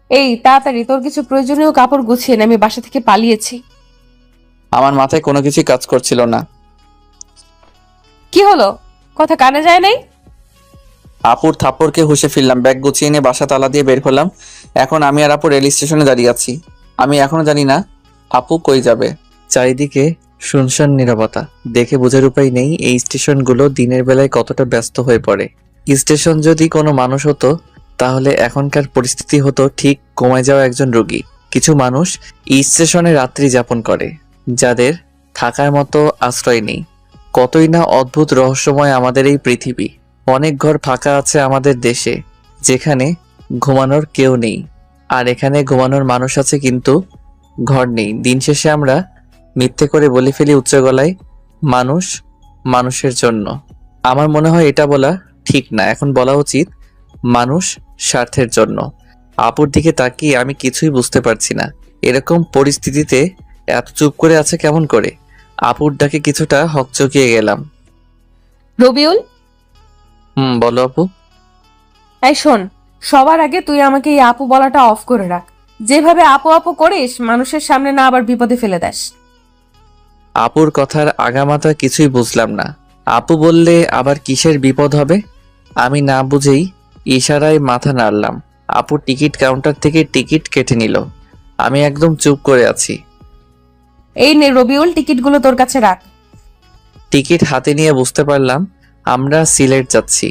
এই তাড়াতাড়ি তোর কিছু প্রয়োজনীয় কাপড় গুছিয়ে নে, আমি বাসা থেকে পালিয়েছি। আমার মাথায় কোনো কিছুই কাজ করছিল না। কি হলো, কথা কানে যায় নাই? আপুর থাপ্পড়কে হুঁশে ফিরলাম। ব্যাগ গুছিয়ে নিয়ে বাসা তালা দিয়ে বের হলাম। এখন আমি আর আপু রেল স্টেশনে দাঁড়িয়ে আছি। আমি এখনো জানি না আপু কই যাবে। চারিদিকে শুনশান নীরবতা। দেখে বোঝার উপায় নেই এই স্টেশনগুলো দিনের বেলায় কতটা ব্যস্ত হয়ে পড়ে। স্টেশন যদি কোনো মানুষ হতো তাহলে এখনকার পরিস্থিতি হতো ঠিক কমে যাওয়া একজন রোগী। কিছু মানুষ এই স্টেশনে রাত্রি যাপন করে, যাদের থাকার মতো আশ্রয় নেই। কতই না অদ্ভুত রহস্যময় আমাদের এই পৃথিবী। অনেক ঘর ফাঁকা আছে আমাদের দেশে, যেখানে ঘুমানোর কেউ নেই। আর এখানে ঘুমানোর মানুষ আছে কিন্তু ঘর নেই। দিন শেষে আমরা মিথ্যে করে বলে ফেলি উচ্চ গলায়, মানুষ মানুষের জন্য। আমার মনে হয় এটা বলা ঠিক না, এখন বলা উচিত মানুষ স্বার্থের জন্য। আপুর দিকে তাকিয়ে আমি কিছুই বুঝতে পারছি না। এরকম পরিস্থিতিতে এত চুপ করে আছে কেমন করে? আপুর ডাকে কিছুটা হকচকিয়ে গেলাম। রবিউল, বলো আপু। এই শোন, সবার আগে তুই আমাকে এই আপু বলাটা অফ করে রাখ। যেভাবে আপু আপু করিস, মানুষের সামনে না আবার বিপদে ফেলে দেস। আপুর কথার আগামাথা কিছুই বুঝলাম না। আপু বললে আবার কিসের বিপদ হবে? আমি না বুঝেই ইশারায় মাথা নাড়লাম। আপু টিকিট কাউন্টার থেকে টিকিট কেটে নিল। আমি একদম চুপ করে আছি। এই নে রবিউল, টিকিটগুলো তোর কাছে রাখ। টিকিট হাতে নিয়ে বুঝতে পারলাম আমরা সিলেট যাচ্ছি।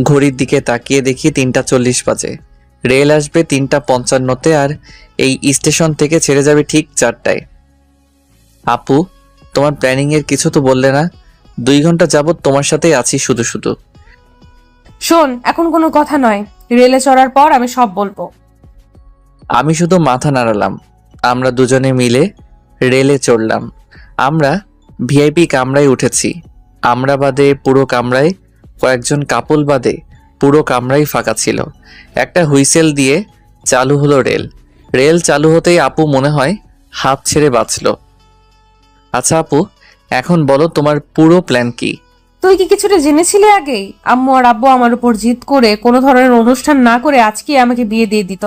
ঘড়ির দিকে তাকিয়ে দেখি 3:40 বাজে। রেল আসবে 3:55-তে আর এই স্টেশন থেকে ছেড়ে যাবে ঠিক 4টায়। আপু, তোমার প্ল্যানিং এর কিছু তো বললে না? 2 ঘন্টা যাবত তোমার সাথেই আছি শুধু শুধু। শোন, এখন কোনো কথা নয়, রেলে চড়ার পর আমি সব বলবো। আমি শুধু মাথা নাড়ালাম। আমরা দুজনে মিলে রেলে চড়লাম। আমরা ভিআইপি কামরায় উঠেছি। আমরা বাদে পুরো কামরায়, কয়েকজন কাপল বাদে পুরো কামরাই ফাঁকা ছিল। একটা হুইসেল দিয়ে চালু হলো রেল। রেল চালু হতেই আপু মনে হয় হাঁপ ছেড়ে বাঁচল। আচ্ছা আপু, এখন বলো তোমার পুরো প্ল্যান কি? তুই কি কিছুটা জেনেছিলি আগেই? আম্মু আর আব্বু আমার উপর জিদ করে কোনো ধরনের অনুষ্ঠান না করে আজকে আমাকে বিয়ে দিয়ে দিত।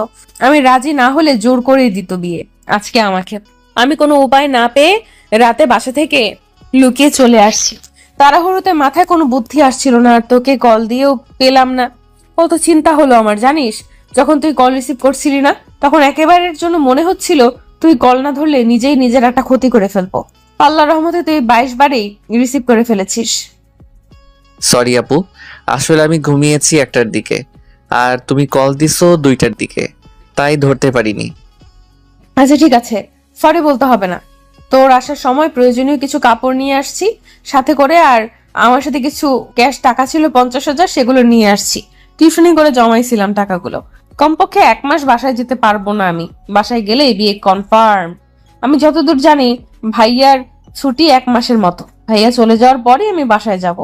আমি রাজি না হলে জোর করেই দিত বিয়ে আজকে আমাকে। আমি কোনো উপায় না পেয়ে রাতে বাসা থেকে লুকিয়ে চলে আসছি। তাড়াহুড়োতে মাথায় কোনো বুদ্ধি আসছিল না, আর তোকে কল দিয়েও পেলাম না। কত চিন্তা হলো আমার জানিস। যখন তুই কল রিসিভ করছিলি না, তখন একেবারের জন্য মনে হচ্ছিল তুই কল না ধরলে নিজেই নিজের একটা ক্ষতি করে ফেলবো। আল্লাহর রহমতে তুই 22 বারেই রিসিভ করে ফেলেছিস। সরি আপু, আসলে আমি ঘুমিয়েছি 1টার দিকে আর তুমি কল দিছো 2টার দিকে, তাই ধরতে পারিনি। আচ্ছা ঠিক আছে, সরি বলতে হবে না। তোর আসার সময় প্রয়োজনীয় কিছু কাপড় নিয়ে আসছি সাথে করে, আর আমার সাথে কিছু ক্যাশ টাকা ছিল 50,000, সেগুলো নিয়ে আসছি। টিউশনি করে জমাইছিলাম টাকাগুলো। কমপক্ষে 1 মাস বাসায় যেতে পারবো না আমি। বাসায় গেলে বিয়ে কনফার্ম। আমি যতদূর জানি ভাইয়ার ছুটি 1 মাসের মতো। ভাইয়া চলে যাওয়ার পরেই আমি বাসায় যাব।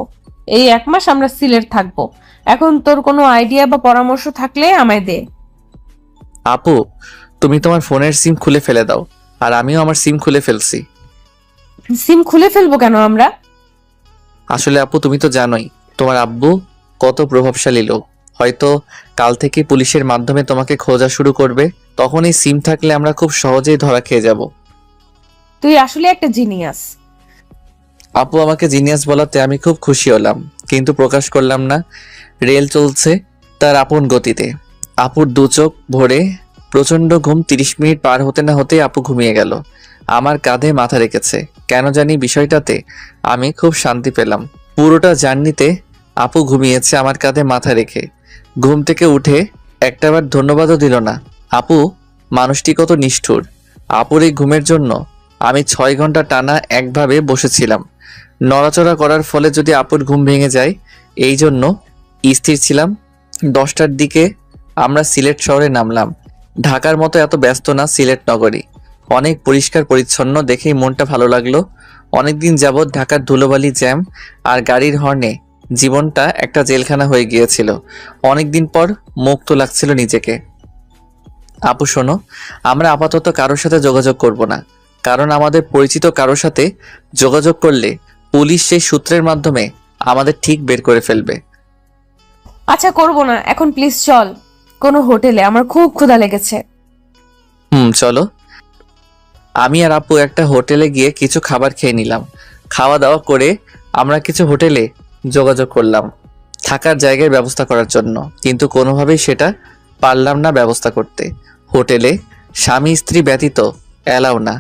এই 1 মাস আমরা সিলেট থাকবো। এখন তোর কোনো আইডিয়া বা পরামর্শ থাকলে আমায় দে। আপু, তুমি তোমার ফোনের সিম খুলে ফেলে দাও, আর আমিও আমার সিম খুলে ফেলছি। সিম খুলে ফেলবো কেন আমরা? আসলে আপু তুমি তো জানোই তোমার আব্বু কত প্রভাবশালী লোক। হয়তো কাল থেকে পুলিশের মাধ্যমে তোমাকে খোঁজা শুরু করবে। তখন এই সিম থাকলে আমরা খুব সহজেই ধরা খেয়ে যাব। তুই আসলে একটা জিনিয়াস। আপু আমাকে জিনিয়াস বলাতে আমি খুব খুশি হলাম, কিন্তু প্রকাশ করলাম না। রেল চলছে তার আপন গতিতে। আপুর 2 চোখ ভরে প্রচন্ড ঘুম। 30 মিনিট পার হতে না হতেই আপু ঘুমিয়ে গেল। আমার কাঁধে মাথা রেখেছে। কেন জানি বিষয়টাতে আমি খুব শান্তি পেলাম। পুরোটা জার্নিতে আপু ঘুমিয়েছে আমার কাঁধে মাথা রেখে। ঘুম থেকে উঠে একটাবার ধন্যবাদও দিল না। আপু মানুষটি কত নিষ্ঠুর। আপুর এই ঘুমের জন্য আমি 6 ঘন্টা টানা একভাবে বসেছিলাম। নড়াচড়া করার ফলে যদি আপুর ঘুম ভেঙে যায়, এই জন্য স্থির ছিলাম। 10টার দিকে আমরা সিলেট শহরে নামলাম। ঢাকার মতো এত ব্যস্ত না সিলেট নগরী। অনেক পরিষ্কার পরিচ্ছন্ন, দেখেই মনটা ভালো লাগলো। অনেকদিন যাবৎ ঢাকার ধুলোবালি, জ্যাম আর গাড়ির হর্নে জীবনটা একটা জেলখানা হয়ে গিয়েছিল। অনেকদিন পর মুক্ত লাগছিল নিজেকে। আপু শোনো, আমরা আপাতত কারোর সাথে যোগাযোগ করব না, কারণ আমাদের পরিচিত কারোর সাথে যোগাযোগ করলে পুলিশ সেই সূত্রের মাধ্যমে আমাদের ঠিক বের করে ফেলবে। আচ্ছা করব না, এখন প্লিজ চল কোনো হোটেলে, আমার খুব ক্ষুধা লেগেছে। চলো। আমি আর আপু একটা হোটেলে গিয়ে কিছু খাবার খেয়ে নিলাম। খাওয়া দাওয়া করে আমরা কিছু হোটেলে যোগাযোগ করলাম থাকার জায়গার ব্যবস্থা করার জন্য, কিন্তু কোনোভাবেই সেটা পারলাম না ব্যবস্থা করতে। হোটেলে স্বামী স্ত্রী ব্যতীত এলাও না।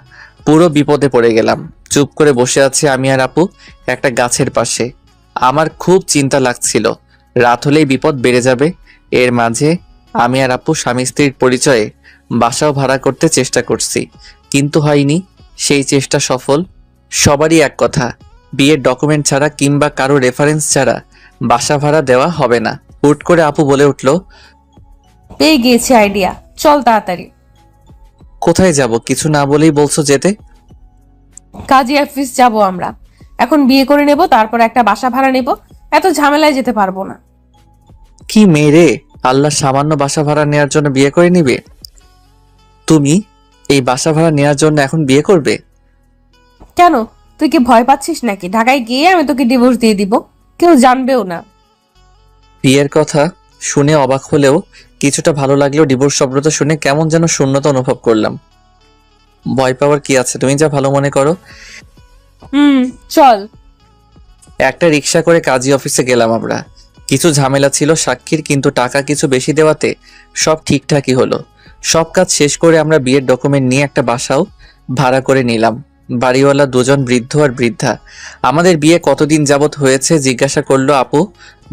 পুরো বিপদে পড়ে গেলাম। চুপ করে বসে আছি আমি আর আপু একটা গাছের পাশে। আমার খুব চিন্তা লাগছিল, রাত হলেই বিপদ বেড়ে যাবে। এর মাঝে আমি আর আপু স্বামী স্ত্রীর পরিচয়ে বাসাও ভাড়া করতে চেষ্টা করছি, কিন্তু হয়নি। সেই চেষ্টা সফল। সবারই এক কথা, বিয়ের ডকুমেন্ট ছাড়া কিংবা কারো রেফারেন্স ছাড়া বাসা ভাড়া দেওয়া হবে না। হুট করে আপু বলে উঠল, পেয়ে গিয়েছি আইডিয়া, চল তাড়াতাড়ি। কোথায় যাব? কিছু না বলেই বলছো যেতে। কাজী অফিস যাব আমরা। এখন বিয়ে করে নেব, তারপর একটা বাসা ভাড়া নেব। এত ঝামেলায় যেতে পারবো না। কি মেরে আল্লাহ, সামান্য বাসা ভাড়া নেওয়ার জন্য বিয়ে করে নিবে? তুমি এই বাসা ভাড়া নেওয়ার জন্য এখন বিয়ে করবে? কেন, তুই কি ভয় পাচ্ছিস নাকি? ঢাকায় গিয়ে আমি তোকে ডিভোর্স দিয়ে দিব, কেউ জানবেও না। বিয়ের কথা শুনে অবাক হলেও কিছুটা ভালো লাগলেও ডিভোর্স শব্দটা শুনে কেমন যেন শূন্যতা অনুভব করলাম। ভয় পাওয়ার কি আছে, তুমি যা ভালো মনে করো। চল। একটা রিক্সা করে কাজী অফিসে গেলাম আমরা। কিছু ঝামেলা ছিল সাক্ষীর, কিন্তু টাকা কিছু বেশি দেওয়াতে সব ঠিকঠাকই হলো। সব কাজ শেষ করে আমরা বিয়ের ডকুমেন্ট নিয়ে একটা বাসাও ভাড়া করে নিলাম। বাড়িওয়ালা দুজন বৃদ্ধ আর বৃদ্ধা। আমাদের বিয়ে কতদিন যাবত হয়েছে জিজ্ঞাসা করলো আপু।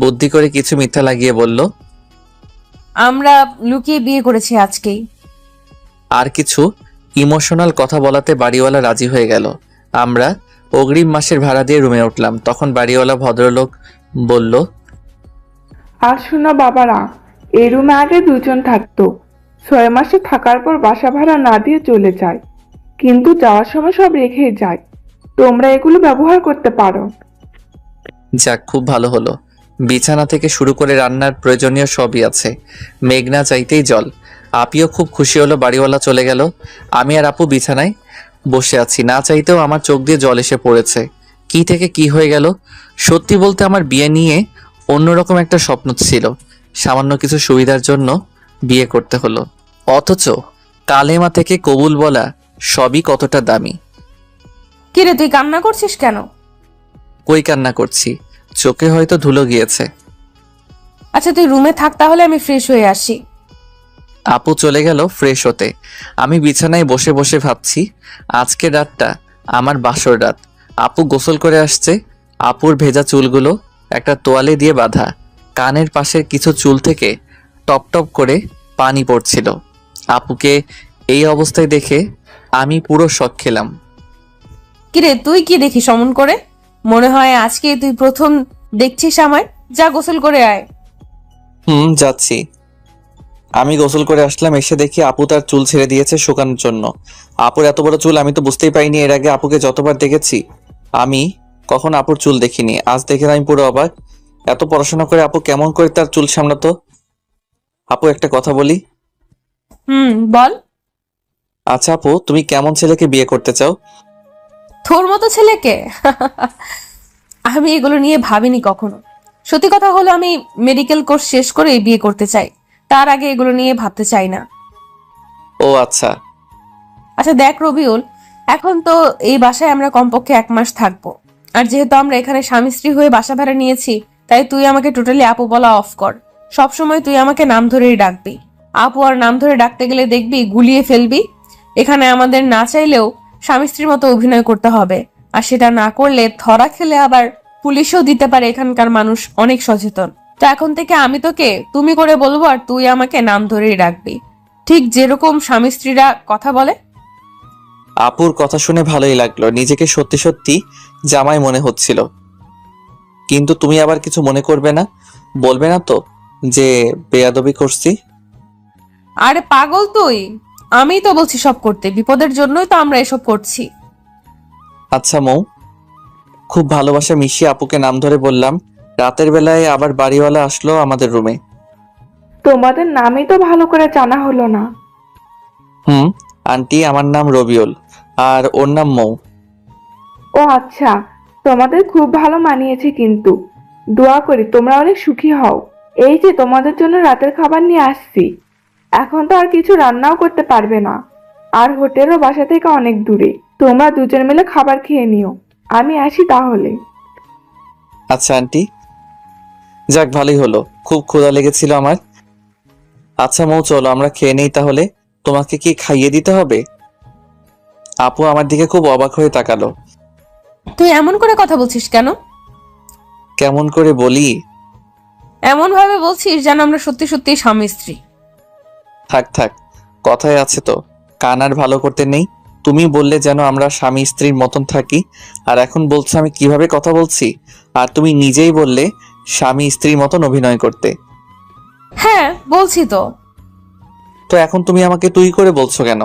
বুদ্ধি করে কিছু মিথ্যা লাগিয়ে বলল, আমরা লুকিয়ে বিয়ে করেছি আজকেই। আর কিছু ইমোশনাল কথা বলাতে বাড়িওয়ালা রাজি হয়ে গেল। আমরা অগ্রিম মাসের ভাড়া দিয়ে রুমে উঠলাম। তখন বাড়িওয়ালা ভদ্রলোক বলল, আর শোনো বাবারা, এই রুমে আগে দুজন থাকতো, 6 মাসে থাকার পর বাসা ভাড়া না দিয়ে চলে যায়, কিন্তু যাওয়ার সময় সব রেখেই যায়। তোমরা এগুলো ব্যবহার করতে পারো। যাক, খুব ভালো হলো। বিছানা থেকে শুরু করে রান্নার প্রয়োজনীয় সবই আছে। মেঘনা চাইতেই জল। আপিও খুব খুশি হলো। বাড়িওয়ালা চলে গেল। আমি আর আপু বিছানায় বসে আছি। না চাইতেও আমার চোখ দিয়ে জল এসে পড়েছে। কি থেকে কি হয়ে গেল। সত্যি বলতে আমার বিয়ে নিয়ে অন্যরকম একটা স্বপ্ন ছিল। সামান্য কিছু সুবিধার জন্য বিয়ে করতে হলো, অথচ কালেমা থেকে কবুল বলা সবই কতটা দামি। কিরে, তুই কান্না করছিস কেন? কই কান্না করছি, চোখে হয়তো ধুলো গিয়েছে। আচ্ছা তুই রুমে থাক, তাহলে আমি ফ্রেশ হয়ে আসি। আপু চলে গেল ফ্রেশ হতে। আমি বিছানায় বসে বসে ভাবছি, আজকের রাতটা আমার বাসর রাত। আপু গোসল করে আসছে। আপুর ভেজা চুলগুলো একটা তোয়ালে দিয়ে বাঁধা। কানের পাশের কিছু চুল থেকে টপ টপ করে পানি পড়ছিল। আপুকে এই অবস্থায় দেখে আমি পুরো শক খেলাম। কিরে, তুই কি দেখিস অমন করে? মনে হয় আজকে তুই প্রথম দেখছিস আমায়। যা গোসল করে আয়। যাচ্ছি। আমি গোসল করে আসলাম। এসে দেখি আপু তার চুল ছেড়ে দিয়েছে শুকানোর জন্য। আপুর এত বড় চুল আমি তো বুঝতেই পাইনি। এর আগে আপুকে যতবার দেখেছি আমি কখন আপুর চুল দেখিনি। আজ দেখে আমি পুরো অবাক। এত পড়াশোনা করে আপু কেমন করে তার চুল সামলাতো? আপু একটা কথা বলি। বল। আচ্ছা আপু, তুমি কেমন ছেলেকে বিয়ে করতে চাও? তোর মতো ছেলেকে? আমি এগুলো নিয়ে ভাবিনি কখনো। সত্যি কথা হলো, আমি মেডিকেল কোর্স শেষ করে বিয়ে করতে চাই। তার আগে এগুলো নিয়ে ভাবতে চাই না। ও আচ্ছা। আচ্ছা দেখ রবিউল, এখন তো এই বাসায় আমরা কমপক্ষে 1 মাস থাকবো। আর যেহেতু আমরা এখানে স্বামী স্ত্রী হয়ে বাসা ভাড়া নিয়েছি, তাই তুই আমাকে টোটালি আপু বলা অফ কর। সবসময় তুই আমাকে নাম ধরেই ডাকবি। আপু আর নাম ধরে ডাকতে গেলে দেখবি গুলিয়ে ফেলবি। এখানে আমাদের না চাইলেও স্বামী স্ত্রীর মতো অভিনয় করতে হবে, আর সেটা না করলে ধরা খেলে আবার পুলিশও দিতে পারে। এখানকার মানুষ অনেক সচেতন। তো এখন থেকে আমি তোকে তুমি করে বলবো, আর তুই আমাকে নাম ধরেই ডাকবি, ঠিক যেরকম স্বামী স্ত্রীরা কথা বলে। আপুর কথা শুনে ভালোই লাগলো। নিজেকে সত্যি সত্যি জামাই মনে হচ্ছিল। কিন্তু তুমি আবার কিছু মনে করবে না, বলবে না তো যে বেয়াদবি করছি? আরে পাগল তুই, আমিই তো বলছি সব করতে। বিপদের জন্যই তো আমরা এসব করছি। আচ্ছা মৌ, খুব ভালোবাসা মিশিয়ে আপুকে নাম ধরে বললাম, রাতের বেলায় আবার বাড়িওয়ালা আসলো আমাদের রুমে। তোমাদের নামই তো ভালো করে জানা হলো না। আন্টি, আমার নাম রবিউল আর ওর নাম মৌ। ও আচ্ছা, তোমাদের খুব ভালো মানিয়েছে, কিন্তু দোয়া করি তোমরা অনেক সুখী হও। এই যে তোমাদের জন্য রাতের খাবার নিয়ে আসছি। এখন তো আর কিছু রান্নাও করতে পারবে না, আর হোটেলও বাসা থেকে অনেক দূরে। তোমরা দুজন মিলে খাবার খেয়ে নিও। আমি আসি তাহলে। আচ্ছা আন্টি। যাক, ভালোই হলো, খুব ক্ষুধা লেগেছিল আমার। আচ্ছা মৌ, চলো আমরা খেয়ে নেই তাহলে। তোমাকে কি খাইয়ে দিতে হবে? আপু আমার দিকে খুব অবাক হয়ে তাকালো। তুই এমন করে কথা বলছিস কেন? কেমন করে বলি? এমন ভাবে বলছিস যেন আমরা সত্যি সত্যি স্বামী স্ত্রী। থাক থাক, কথায় আছে তো, কান আর ভালো করতে নেই। তুমি বললে যেন আমরা স্বামী স্ত্রীর মতন থাকি, আর এখন বলছো আমি কিভাবে কথা বলছি। আর তুমি নিজেই বললে স্বামী স্ত্রীর মতন অভিনয় করতে। হ্যাঁ বলছি তো। তো এখন তুমি আমাকে তুই করে বলছো কেন?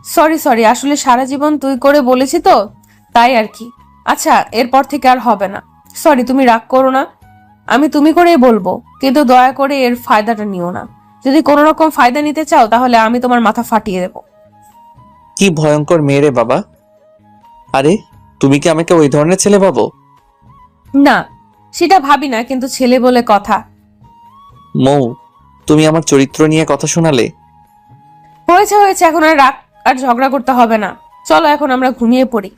সরি সরি, আসলে সারা জীবন তুই করে বলেছি তো, তাই আর কি। আচ্ছা, এরপর থেকে আর হবে না। সরি, তুমি রাগ করো না। আমি তুমি করেই বলবো, কিন্তু দয়া করে এর ফায়দাটা নিও না। যদি কোনো রকম ফায়দা নিতে চাও তাহলে আমি তোমার মাথা ফাটিয়ে দেবো। কি ভয়ঙ্কর মেয়ে রে বাবা। আরে, তুমি কি আমাকে ওই ধরনের ছেলে ভাবো? না, সেটা ভাবি না, কিন্তু ছেলে বলে কথা। মৌ, তুমি আমার চরিত্র নিয়ে কথা শোনালে। হয়েছে হয়েছে, এখন আর রাগ আর ঝগড়া করতে হবে না। চলো এখন আমরা ঘুমিয়ে পড়ি।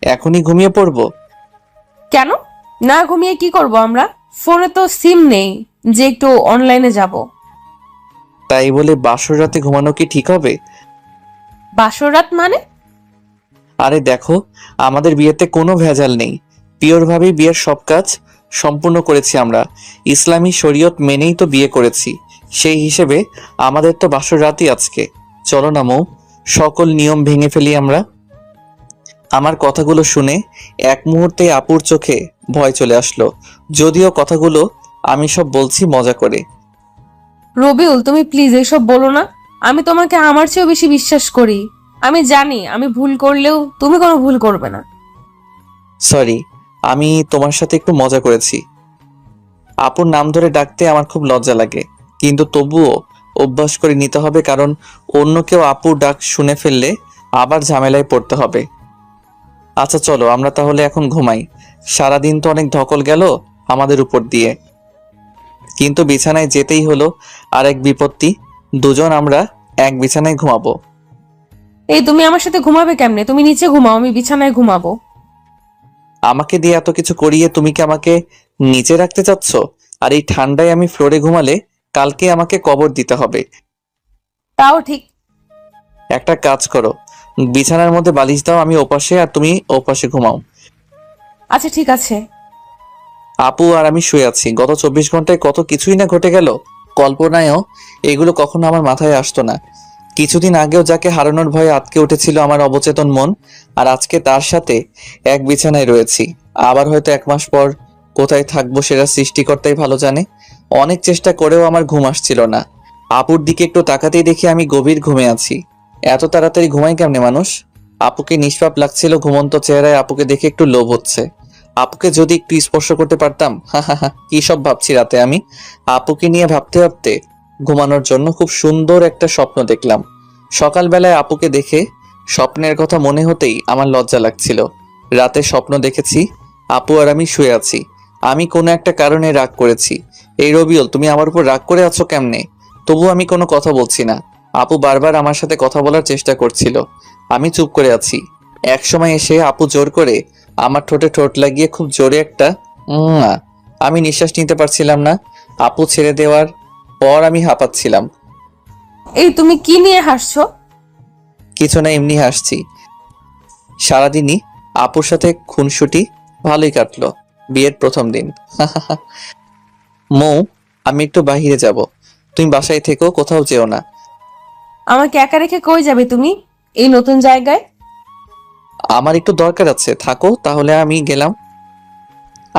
এখনই ঘুমিয়ে পড়বো? কেন? না ঘুমিয়ে কি করব আমরা? ফোনে তো সিম নেই যে একটু অনলাইনে যাব। তাই বলে বাসর রাতে ঘুমানো কি ঠিক হবে? বাসর রাত মানে? আরে দেখো, আমাদের বিয়েতে কোনো ভেজাল নেই। পিওর ভাবেই বিয়ের সব কাজ সম্পূর্ণ করেছি আমরা। ইসলামী শরীয়ত মেনেই তো বিয়ে করেছি। সেই হিসেবে আমাদের তো বাসর রাতই আজকে। চলো না মৌ, সকল নিয়ম ভেঙে ফেলি আমরা। আমার কথাগুলো শুনে এক মুহূর্তে আপুর চোখে ভয় চলে আসলো, যদিও কথাগুলো আমি সব বলছি মজা করে। রবিউল, তুমি প্লিজ এসব বলো না। আমি তোমাকে আমার চেয়েও বেশি বিশ্বাস করি। আমি জানি আমি ভুল করলেও তুমি কোনো ভুল করবে না। সরি, আমি তোমার সাথে একটু মজা করেছি। আপুর নাম ধরে ডাকতে আমার খুব লজ্জা লাগে, কিন্তু তবুও অভ্যাস করে নিতে হবে, কারণ অন্য কেউ আপুর ডাক শুনে ফেললে আবার ঝামেলায় পড়তে হবে। আচ্ছা চলো আমরা তাহলে এখন ঘুমাই। সারাদিন তো অনেক ধকল গেল আমাদের উপর দিয়ে, কিন্তু বিছানায় যেতেই হলো। আর এক বিপত্তি, দুজন আমরা এক বিছানায় ঘুমাবো। এই তুমি আমার সাথে ঘুমাবে কেমনে? তুমি নিচে ঘুমাও, আমি বিছানায় ঘুমাবো। আমাকে দিয়ে এত কিছু করিয়ে তুমি কি আমাকে নিচে রাখতে চাচ্ছ? আর এই ঠান্ডায় আমি ফ্লোরে ঘুমালে কালকে আমাকে কবর দিতে হবে। তাও ঠিক। একটা কাজ করো, বিছানার মধ্যে বালিশ দাও, আমি ওপাশে আর তুমি ওপাশে ঘুমাও। আচ্ছা ঠিক আছে। আপু আর আমি শুয়ে আছি। গত 24 ঘন্টায় কত কিছুই না ঘটে গেল। কল্পনায়ও এগুলো কখনো আমার মাথায় আসতো না। কিছুদিন আগেও যাকে হারানোর ভয়ে আটকে উঠেছিল আমার অবচেতন মন, আর আজকে তার সাথে এক বিছানায় রয়েছি। আবার হয়তো 1 মাস পর কোথায় থাকবো সেটা সৃষ্টিকর্তাই ভালো জানে। অনেক চেষ্টা করেও আমার ঘুম আসছিল না। আপুর দিকে একটু তাকাতেই দেখি আমি গভীর ঘুমে আছি। এত তাড়াতাড়ি ঘুমাই কেমনে মানুষ? আপুকে নিষ্পাপ লাগছিল ঘুমন্ত চেহারায়। আপুকে দেখে একটু লোভ হচ্ছে। আপুকে যদি একটু স্পর্শ করতে পারতাম। হা হা হা, কি সব ভাবছি রাতে আমি। আপুকে নিয়ে ভাবতে ভাবতে ঘুমানোর জন্য খুব সুন্দর একটা স্বপ্ন দেখলাম। সকালবেলায় আপুকে দেখে স্বপ্নের কথা মনে হতেই আমার লজ্জা লাগছিল। রাতে স্বপ্ন দেখেছি আপু আর আমি শুয়ে আছি। আমি কোনো একটা কারণে রাগ করেছি। এই রবিউল, তুমি আমার উপর রাগ করে আছো কেমনে? তবু আমি কোনো কথা বলছি না। আপু বারবার আমার সাথে কথা বলার চেষ্টা করছিল, আমি চুপ করে আছি। এক সময় এসে আপু জোর করে আমার ঠোঁটে ঠোঁট লাগিয়ে খুব জোরে একটা আমি নিঃশ্বাস নিতে পারছিলাম না। আপু ছেড়ে দেওয়ার পর আমি হাঁপাচ্ছিলাম। এই তুমি কি নিয়ে হাসছো? কিছু না, এমনি হাসছি। সারাদিনই আপুর সাথে খুনসুটি ভালোই কাটলো। বিয়ের প্রথম দিন। মৌ, আমি একটু বাহিরে যাব, তুমি বাসায় থেকো, কোথাও যেও না। আমাকে একা রেখে কই যাবে তুমি এই নতুন জায়গায়? আমার একটু দরকার আছে, থাকো তাহলে। আমি গেলাম।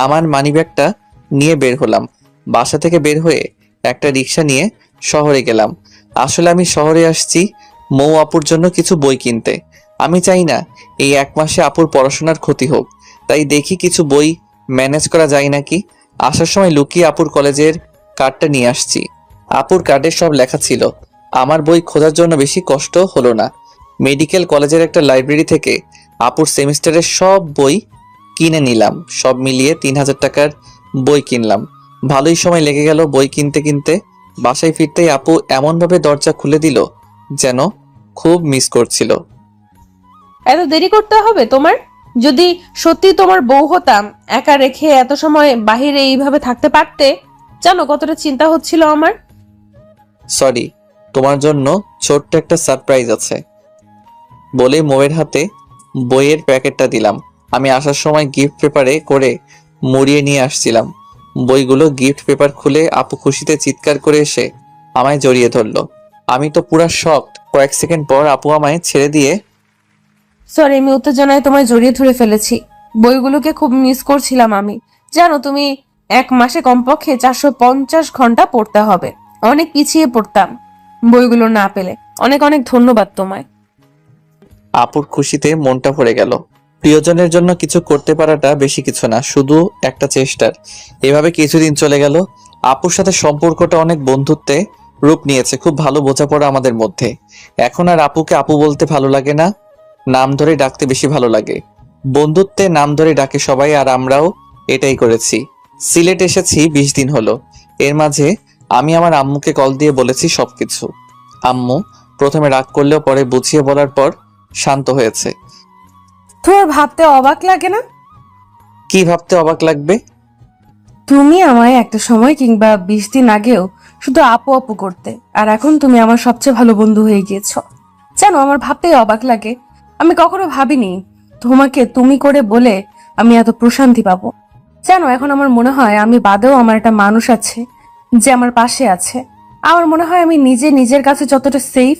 আমার মানিব্যাগটা নিয়ে বের হলাম। বাসা থেকে বের হয়ে একটা রিক্সা নিয়ে শহরে গেলাম। আসলে আমি শহরে আসছি মৌ আপুর জন্য কিছু বই কিনতে। আমি চাই না এই 1 মাসে আপুর পড়াশোনার ক্ষতি হোক, তাই দেখি কিছু বই ম্যানেজ করা যায় নাকি। আসার সময় লুকিয়ে আপুর কলেজের কার্ডটা নিয়ে আসছি। আপুর কার্ডে সব লেখা ছিল। আমার বই খোঁজার জন্য বেশি কষ্ট হলো না। মেডিকেল কলেজের একটা লাইব্রেরি থেকে আপুর সেমিস্টারের সব বই কিনে নিলাম। সব মিলিয়ে 3,000 টাকার বই কিনলাম। ভালোই সময় লেগে গেল বই কিনতে কিনতে। বাসায় ফিরতেই আপু এমনভাবে দরজা খুলে দিল যেন খুব মিস করছিল। এত দেরি করতে হবে তোমার? যদি সত্যি তোমার বউ হতাম, একা রেখে এত সময় বাহিরে এইভাবে থাকতে পারতে? জানো কতটা চিন্তা হচ্ছিল আমার। সরি, তোমার জন্য ছোট্ট একটা সারপ্রাইজ আছে বলে মৌয়ের হাতে বইয়ের প্যাকেটটা দিলাম। আমি আসার সময় গিফট পেপারে করে মুড়িয়ে নিয়ে আসছিলাম। বইগুলো গিফট পেপার খুলে আপু খুশিতে চিৎকার করে এসে আমায় জড়িয়ে ধরলো। আমি তো পুরা শকড। কয়েক সেকেন্ড পর আপু আমায় ছেড়ে দিয়ে সরি, আমি উত্তেজনায় তোমায় জড়িয়ে ধরে ফেলেছি। বইগুলোকে খুব মিস করছিলাম আমি। জানো তুমি, 1 মাসে কমপক্ষে 450 ঘন্টা পড়তে হবে। অনেক পিছিয়ে পড়তাম বইগুলো না পেলে। অনেক অনেক ধন্যবাদ তোমায়। আপুর খুশিতে মনটা ভরে গেল। প্রিয়জনের জন্য কিছু করতে পারাটা বেশি কিছু না, শুধু একটা চেষ্টার। এভাবে কিছুদিন চলে গেল। আপুর সাথে সম্পর্কটা অনেক বন্ধুত্বে রূপ নিয়েছে। খুব ভালো বোঝাপড়া আমাদের মধ্যে। এখন আর আপুকে আপু বলতে ভালো লাগে না, নাম ধরে ডাকতে বেশি ভালো লাগে। বন্ধুত্বে নাম ধরে ডাকে সবাই, আর আমরাও এটাই করেছি। সিলেট এসেছি 20 দিন হলো। এর মাঝে আমি আমার আম্মুকে কল দিয়ে বলেছি সবকিছু। আম্মু প্রথমে রাগ করলেও পরে বুঝিয়ে বলার পর শান্ত হয়েছে। তোমার ভাবতে অবাক লাগে না? কি ভাবতে অবাক লাগবে? তুমি আমায় একটা সময় কিংবা 20 দিন আগেও শুধু আপু আপু করতে, আর এখন তুমি আমার সবচেয়ে ভালো বন্ধু হয়ে গিয়েছো। জানো, আমার ভাবতেই অবাক লাগে। আমি কখনো ভাবিনি তোমাকে তুমি করে বলে আমি এত প্রশান্তি পাবো। জানো, এখন আমার মনে হয় আমি বাদেও আমার একটা মানুষ আছে যে আমার পাশে আছে। আমার মনে হয় আমি নিজে নিজের কাছে যতটা সেফ,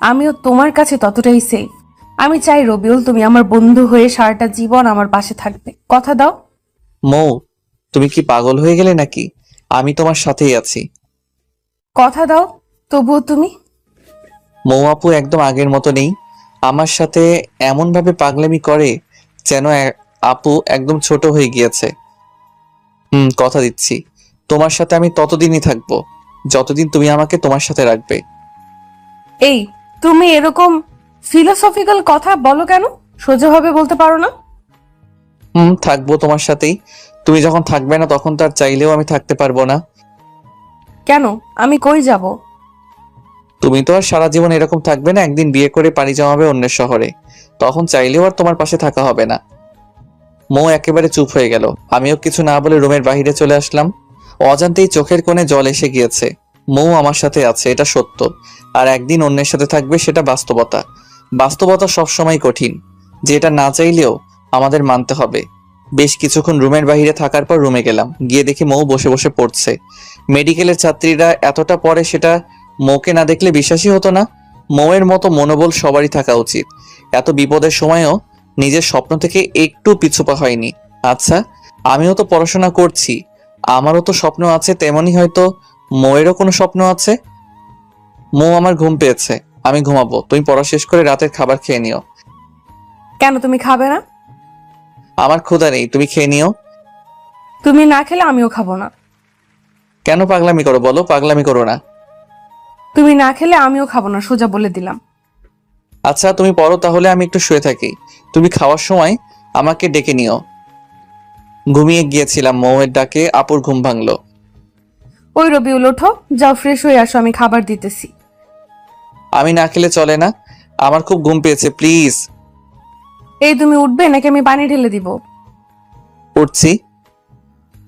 আমিও তোমার কাছে ততটাই সেফ। আমি চাই রবিউল, তুমি আমার বন্ধু হয়ে সারাটা জীবন আমার পাশে থাকবে। কথা দাও। মৌ, তুমি কি পাগল হয়ে গেলে নাকি? আমি তোমার সাথেই আছি। কথা দাও তবুও তুমি। মৌ আপু একদম আগের মতো নেই। আমার সাথে এমন ভাবে পাগলামি করে যেন আপু একদম ছোট হয়ে গিয়েছে। কথা দিচ্ছি, তোমার সাথে আমি ততদিনই থাকবো যতদিন তুমি আমাকে তোমার সাথে রাখবে। এই, তুমি এরকম ফিলোসফিক্যাল কথা বলো কেন? সোজাভাবে বলতে পারো না? থাকবো তোমার সাথেই। তুমি যখন থাকবে না তখন তো আর চাইলেও আমি থাকতে পারবো না। কেন? আমি কই যাব? তুমি তো আর সারা জীবন এরকম থাকবে না। একদিন বিয়ে করে পাড়ি জমাবে অন্যের শহরে, তখন চাইলেও আর তোমার পাশে থাকা হবে না। মৌ একেবারে চুপ হয়ে গেল। আমিও কিছু না বলে রুমের বাইরে চলে আসলাম। অজান্তেই চোখের কোণে জল এসে গিয়েছে। মৌ আমার সাথে আছে, এটা সত্য। আর একদিন অন্যের সাথে থাকবে, সেটা বাস্তবতা। বাস্তবতা সবসময় কঠিন, যেটা না চাইলেও আমাদের মানতে হবে। বেশ কিছুক্ষণ রুমের বাইরে থাকার পর রুমে গেলাম। গিয়ে দেখি মৌ বসে বসে পড়ছে। মেডিকেলের ছাত্রীরা এতটা পড়ে, সেটা মৌকে না দেখলে বিশ্বাসই হতো না। মৌয়ের মতো মনোবল সবারই থাকা উচিত। এত বিপদের সময়ও নিজের স্বপ্ন থেকে একটু পিছুপা হয়নি। আচ্ছা, আমিও তো পড়াশোনা করছি, আমারও তো স্বপ্ন আছে, তেমনই হয়তো মৌয়েরও কোনো স্বপ্ন আছে। মৌ, আমার ঘুম পেয়েছে, আমি ঘুমাবো। তুমি পড়া শেষ করে রাতের খাবার খেয়ে নিও। কেন, তুমি খাবে না? আমার ক্ষুধা নেই, তুমি খেয়ে নিও। তুমি না খেলে আমিও খাবো না। কেন পাগলামি করো বলো? পাগলামি করো না। তুমি না খেলে আমিও খাবো না, সোজা বলে দিলাম। আচ্ছা তুমি পড়ো তাহলে, আমি একটু শুয়ে থাকি। তুমি খাওয়ার সময় আমাকে ডেকে নিও। ঘুমিয়ে গিয়েছিলাম, মৌয়ের ডাকে আপুর ঘুম ভাঙলো। ওই রবিউল, ওঠো, যাও ফ্রেশ হয়ে আসো, আমি খাবার দিতেছি। আমি না খেলে চলে না, আমার খুব ঘুম পেয়েছে, প্লিজ। এই, তুমি উঠবে নাকি আমি পানি ঢেলে দিব? উঠছি।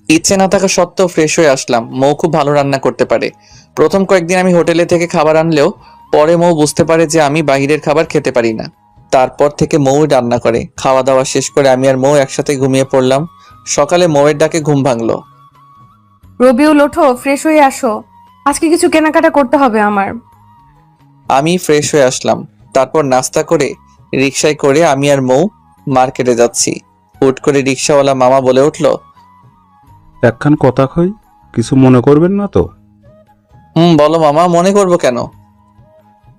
ইচ্ছে না থাকা সত্ত্বেও ফ্রেশ হয়ে আসলাম। মৌ খুব ভালো রান্না করতে পারে। প্রথম কয়েকদিন আমি হোটেলে থেকে খাবার আনলেও পরে মৌ বুঝতে পারে যে আমি বাইরের খাবার খেতে পারি না। তারপর থেকে মৌ রান্না করে। খাওয়া দাওয়া শেষ করে আমি আর মৌ একসাথে ঘুমিয়ে পড়লাম। সকালে মৌয়ের ডাকে ঘুম ভাঙলো। রবিউল, ওঠো, ফ্রেশ হয়ে আসো, আজকে কিছু কেনাকাটা করতে হবে আমার। আমি ফ্রেশ হয়ে আসলাম। তারপর নাস্তা করে রিকশায় করে আমি আর মৌ মার্কেটে যাচ্ছি। হুট করে রিকশাওয়ালা মামা বলে উঠলো, একখান কথা কই, কিছু মনে করবেন না তো? বলো মামা, মনে করবো কেন?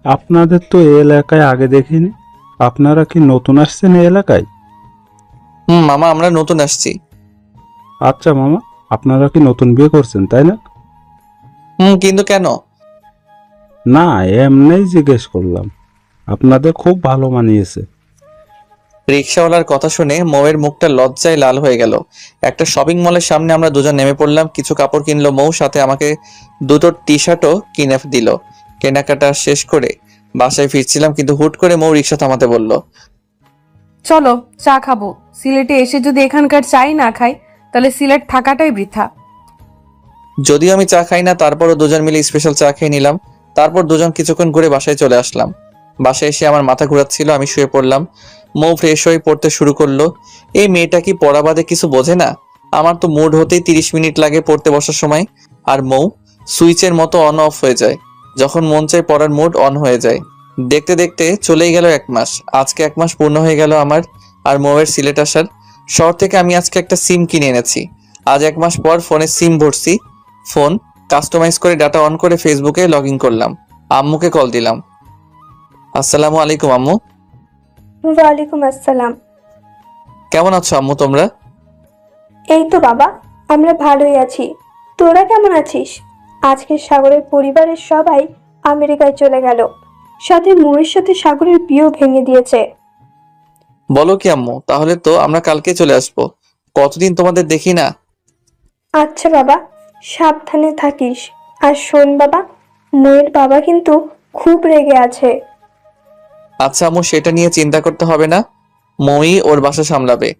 আপনাদের তো এই এলাকায় আগে দেখিনি। আপনারা কি নতুন আসছেন এই এলাকায়? মামা, আমরা নতুন আসছি। আচ্ছা মামা, আপনারা কি নতুন বিয়ে করছেন তাই না? কিন্তু কেন? না, এমনিই জিজ্ঞেস করলাম। আপনাদের খুব ভালো মানিয়েছে। রিক্সাওয়ালার কথা শুনে মৌয়ের মুখটা লজ্জায় লাল হয়ে গেল। একটা শপিং মলের সামনে আমরা দুজন নেমে পড়লাম। কিছু কাপড় কিনলো মৌ, সাথে আমাকে দুটো টি শার্টও কিনে দিল। কেনাকাটা শেষ করে বাসায় ফিরছিলাম, কিন্তু হুট করে মৌ রিক্সা থামাতে বলল। চলো চা খাবো। সিলেটে এসে যদি এখানকার চাই না খাই তাহলে সিলেট থাকাটাই বৃথা। যদিও আমি চা খাই না, তারপরও দুজন মিলে স্পেশাল চা খেয়ে নিলাম। তারপর দুজন কিছুক্ষণ ঘুরে বাসায় চলে আসলাম। বাসায় এসে আমার মাথা ঘোরাচ্ছিল, আমি শুয়ে পড়লাম। মৌ ফ্রেশ হয়ে পড়তে শুরু করলো। এই মেয়েটা কি পড়া বাদে কিছু বোঝে না? আমার তো মুড হতেই 30 মিনিট লাগে পড়তে বসার সময়, আর মৌ সুইচের মতো অন অফ হয়ে যায়। যখন মন চায় পড়ার মুড অন হয়ে যায়। দেখতে দেখতে চলেই গেল 1 মাস। আজকে 1 মাস পূর্ণ হয়ে গেল আমার আর মৌয়ের সিলেট আসার। শহর থেকে আমি আজকে একটা সিম কিনে এনেছি। আজ 1 মাস পর ফোনে সিম ভরছি। ফোন কাস্টমাইজ করে ডাটা অন করে ফেসবুকে লগ ইন করলাম। আম্মুকে কল দিলাম। আসসালামু আলাইকুম আম্মু। ওয়ালাইকুম আসসালাম। কেমন আছো আম্মু তোমরা? এই তো বাবা, আমরা ভালোই আছি। তোরা কেমন আছিস? আজকে সাগরের পরিবারের সবাই আমেরিকায় চলে গেল, সাথে মৌয়ের সাথে সাগরের বিয়েও ভেঙে দিয়েছে। বলো কি আম্মু, তাহলে তো আমরা কালকে চলে আসবো। কতদিন তোমাদের দেখি না। আচ্ছা বাবা, সাবধানে থাকিস। আর শোন বাবা, মৌয়ের বাবা কিন্তু খুব রেগে আছে। আচ্ছা আম্মু, সেটা নিয়ে চিন্তা করতে হবে না। মৌই ওর বাসা সামলাবে।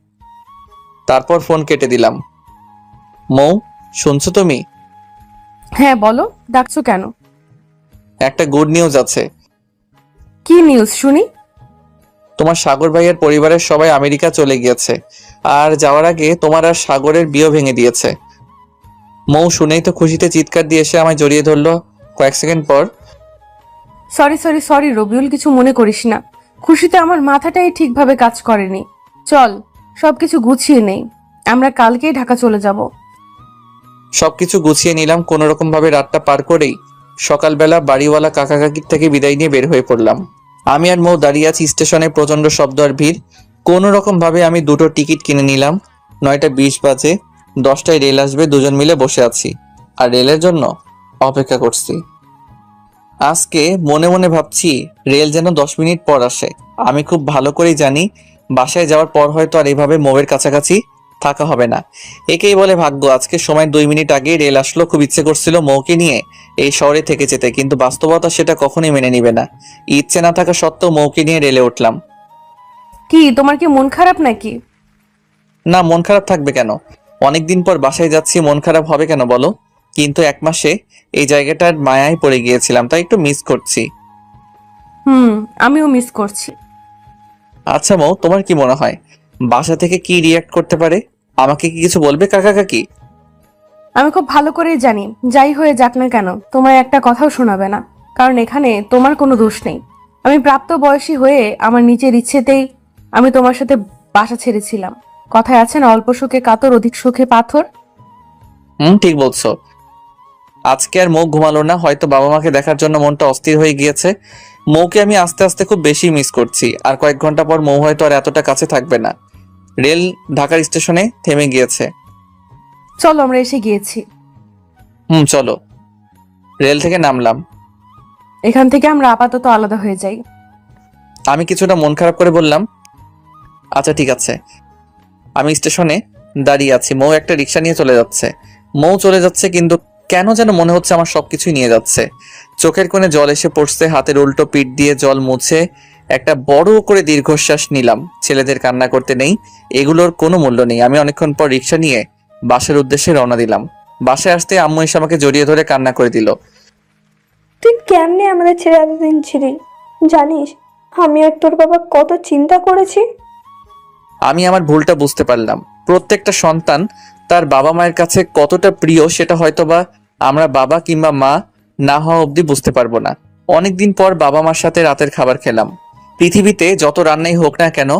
তারপর ফোন কেটে দিলাম। মৌ, শুনছো তুমি? হ্যাঁ বলো, ডাকছো কেন? একটা গুড নিউজ আছে। কি নিউজ শুনি? তোমার সাগর ভাইয়ের পরিবারের সবাই আমেরিকা চলে গিয়েছে, আর যাওয়ার আগে তোমার আর সাগরের বিয়ে ভেঙে দিয়েছে। মৌ শুনেই তো খুশিতে চিৎকার দিয়ে এসে আমায় জড়িয়ে ধরলো। কয়েক সেকেন্ড পর, সরি সরি সরি রবিউল, কিছু মনে করিস না। খুশিতে আমার মাথাটাই ঠিকভাবে কাজ করেনি। চল সবকিছু গুছিয়ে নেই, আমরা কালকেই ঢাকা চলে যাব। সবকিছু গুছিয়ে নিলাম। কোনো রকম ভাবে রাতটা পার করেই সকালবেলা বাড়িওয়ালা কাকা কাকির থেকে বিদায় নিয়ে বের হয়ে পড়লাম। আমি আর মৌ দাঁড়িয়ে আছি স্টেশনে, প্রচন্ড শব্দ আর ভিড়। কোনো রকম ভাবে আমি দুটো টিকিট কিনে নিলাম। 9টা 20 বাজে, 10টায় রেল আসবে। দুজন মিলে বসে আছি আর রেলের জন্য অপেক্ষা করছি। আজকে মনে মনে ভাবছি রেল যেন 10 মিনিট পর আসে। আমি খুব ভালো করেই জানি বাসায় যাওয়ার পর হয়তো আর এইভাবে মৌয়ের কাছাকাছি থাকা হবে না। একেই বলে ভাগ্য। আজকে সময় 2 মিনিট আগেই রেল আসলো। খুব ইচ্ছে করছিল মৌকে নিয়ে এই শহরে থেকে যেতে, কিন্তু বাস্তবতা সেটা কখনোই মেনে নিবে না। ইচ্ছে না থাকা সত্ত্বেও মৌকে নিয়ে রেলে উঠলাম। কি তোমার কি মন খারাপ নাকি? না, মন খারাপ থাকবে কেন? অনেকদিন পর বাসায় যাচ্ছি, মন খারাপ হবে কেন বলো? কিন্তু 1 মাসে এই জায়গাটার মায়ায় পড়ে গিয়েছিলাম, তাই একটু মিস করছি। আমিও মিস করছি। আচ্ছা মৌ, তোমার কি মনে হয় বাসা থেকে কি রিয়াক্ট করতে পারে? আমাকে কি কিছু বলবে কাকা কাকি? আমি খুব ভালো করেই জানি, যাই হয়ে যাক না কেন তোমায় একটা কথাও শোনাবে না, কারণ এখানে তোমার কোনো দোষ নেই। আমি প্রাপ্তবয়স্ী হয়ে আমার নিজের ইচ্ছেতেই আমি তোমার সাথে বাসা ছেড়েছিলাম। কথায় আছে না, অল্প সুখে কাতর অধিক সুখে পাথর। ঠিক বলছো। আজকে আর মৌ ঘুমালো না, হয়তো বাবা মাকে দেখার জন্য মনটা অস্থির হয়ে গিয়েছে। মৌকে আমি আস্তে আস্তে খুব বেশি মিস করছি। আর কয়েক ঘন্টা পর মৌ হয়তো আর এতটা কাছে থাকবে না। রেল ঢাকার স্টেশনে থেমে গিয়েছে। চলো, আমরা এসে গিয়েছি। চলো। রেল থেকে নামলাম। এখান থেকে আমরা আপাতত আলাদা হয়ে যাই। আমি কিছুটা মন খারাপ করে বললাম, আচ্ছা ঠিক আছে। আমি স্টেশনে দাঁড়িয়ে আছি, মৌ একটা রিক্সা নিয়ে চলে যাচ্ছে। মৌ চলে যাচ্ছে, কিন্তু কেন যেন মনে হচ্ছে আমার সবকিছুই নিয়ে যাচ্ছে। চোখের কোণে জল এসে পড়ছে, হাতের উল্টো পিঠ দিয়ে জল মুছে একটা বড় করে দীর্ঘশ্বাস নিলাম। ছেলেদের কান্না করতে নেই, এগুলোর কোনো মূল্য নেই। আমি অনেকক্ষণ পর রিক্সা নিয়ে বাসার উদ্দেশ্যে রওনা দিলাম। বাসায় আসতে আম্মু এসে আমাকে জড়িয়ে ধরে কান্না করে দিল। তুই কেমনে আমাদের ছেড়ে এতদিন ছিলি? জানিস আমি আর তোর বাবা কত চিন্তা করেছি। আমি আমার ভুলটা বুঝতে পারলাম। প্রত্যেকটা সন্তান তার বাবা মায়ের কাছে কতটা প্রিয় সেটা হয়তোবা আমরা বাবা কিংবা মা না হওয়া অবধি বুঝতে পারবো না। অনেকদিন পর বাবা মার সাথে রাতের খাবার খেলাম। পৃথিবীতে যত রান্নাই হোক না কেন,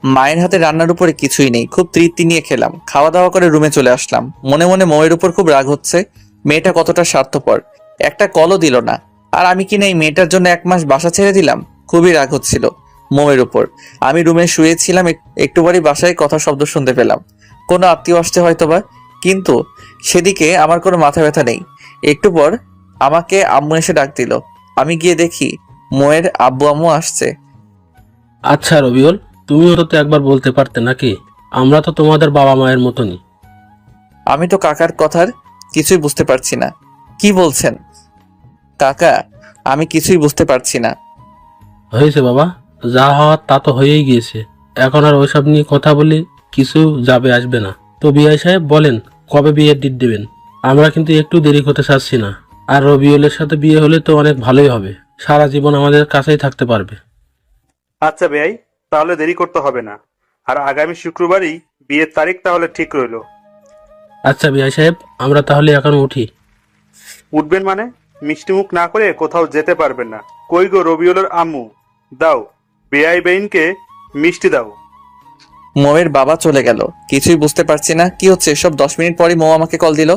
মায়ের হাতে রান্নার উপরে কিছুই নেই। খুব তৃপ্তি নিয়ে খেলাম, খাওয়া দাওয়া করে রুমে চলে আসলাম। মনে মনে মৌয়ের উপর খুব রাগ হচ্ছে। মেয়েটা কতটা স্বার্থপর, একটা কলও দিল না। আর আমি কিনা এই মেয়েটার জন্য 1 মাস বাসা ছেড়ে দিলাম। খুবই রাগ হচ্ছিল মৌয়ের উপর। আমি রুমে শুয়েছিলাম, একটু পরই বাসায় কথা শব্দ শুনতে পেলাম। কোনো আত্মীয় আসছে হয়তোবা। কিন্তু সেদিকে আমার কোনো মাথা ব্যথা নেই। একটু পর আমাকে আম্মু এসে ডাক দিল। আমি গিয়ে দেখি মোয়ের আব্বু আম্মু আসছে। আচ্ছা রবিউল, তুমিও তো একবার বলতে পারতে নাকি? আমরা তো তোমাদের বাবা মায়ের মতনই। আমি তো কাকার কথার কিছুই বুঝতে পারছি না। কি বলছেন কাকা? আমি কিছুই বুঝতে পারছি না। হয়েছে বাবা, যা হওয়ার তা তো হয়েই গিয়েছে। এখন আর ওইসব নিয়ে কথা বলি কিছু যাবে আসবে না। তো বিআই সাহেব বলেন, কবে বিয়ের ডেট দেবেন? আমরা কিন্তু একটু দেরি করতে চাচ্ছি না। আর রবিউলের সাথে বিয়ে হলে তো অনেক ভালোই হবে, সারা জীবন আমাদের কাছেই থাকতে পারবে। আচ্ছা বেয়াই, তাহলে দেরি করতে হবে না। আর আগামী শুক্রবারই বিয়ের তারিখ তাহলে ঠিক রইলো। আচ্ছা বিআই সাহেব, আমরা তাহলে এখন উঠি। উঠবেন মানে? মিষ্টিমুখ না করে কোথাও যেতে পারবেন না। কই গো রবিউলের আম্মু, দাও বেয়াই বেইনকে মিষ্টি দাও। মৌয়ের বাবা চলে গেল। কিছুই বুঝতে পারছি না কি হচ্ছে সব। 10 মিনিট পরই মৌ আমাকে কল দিল।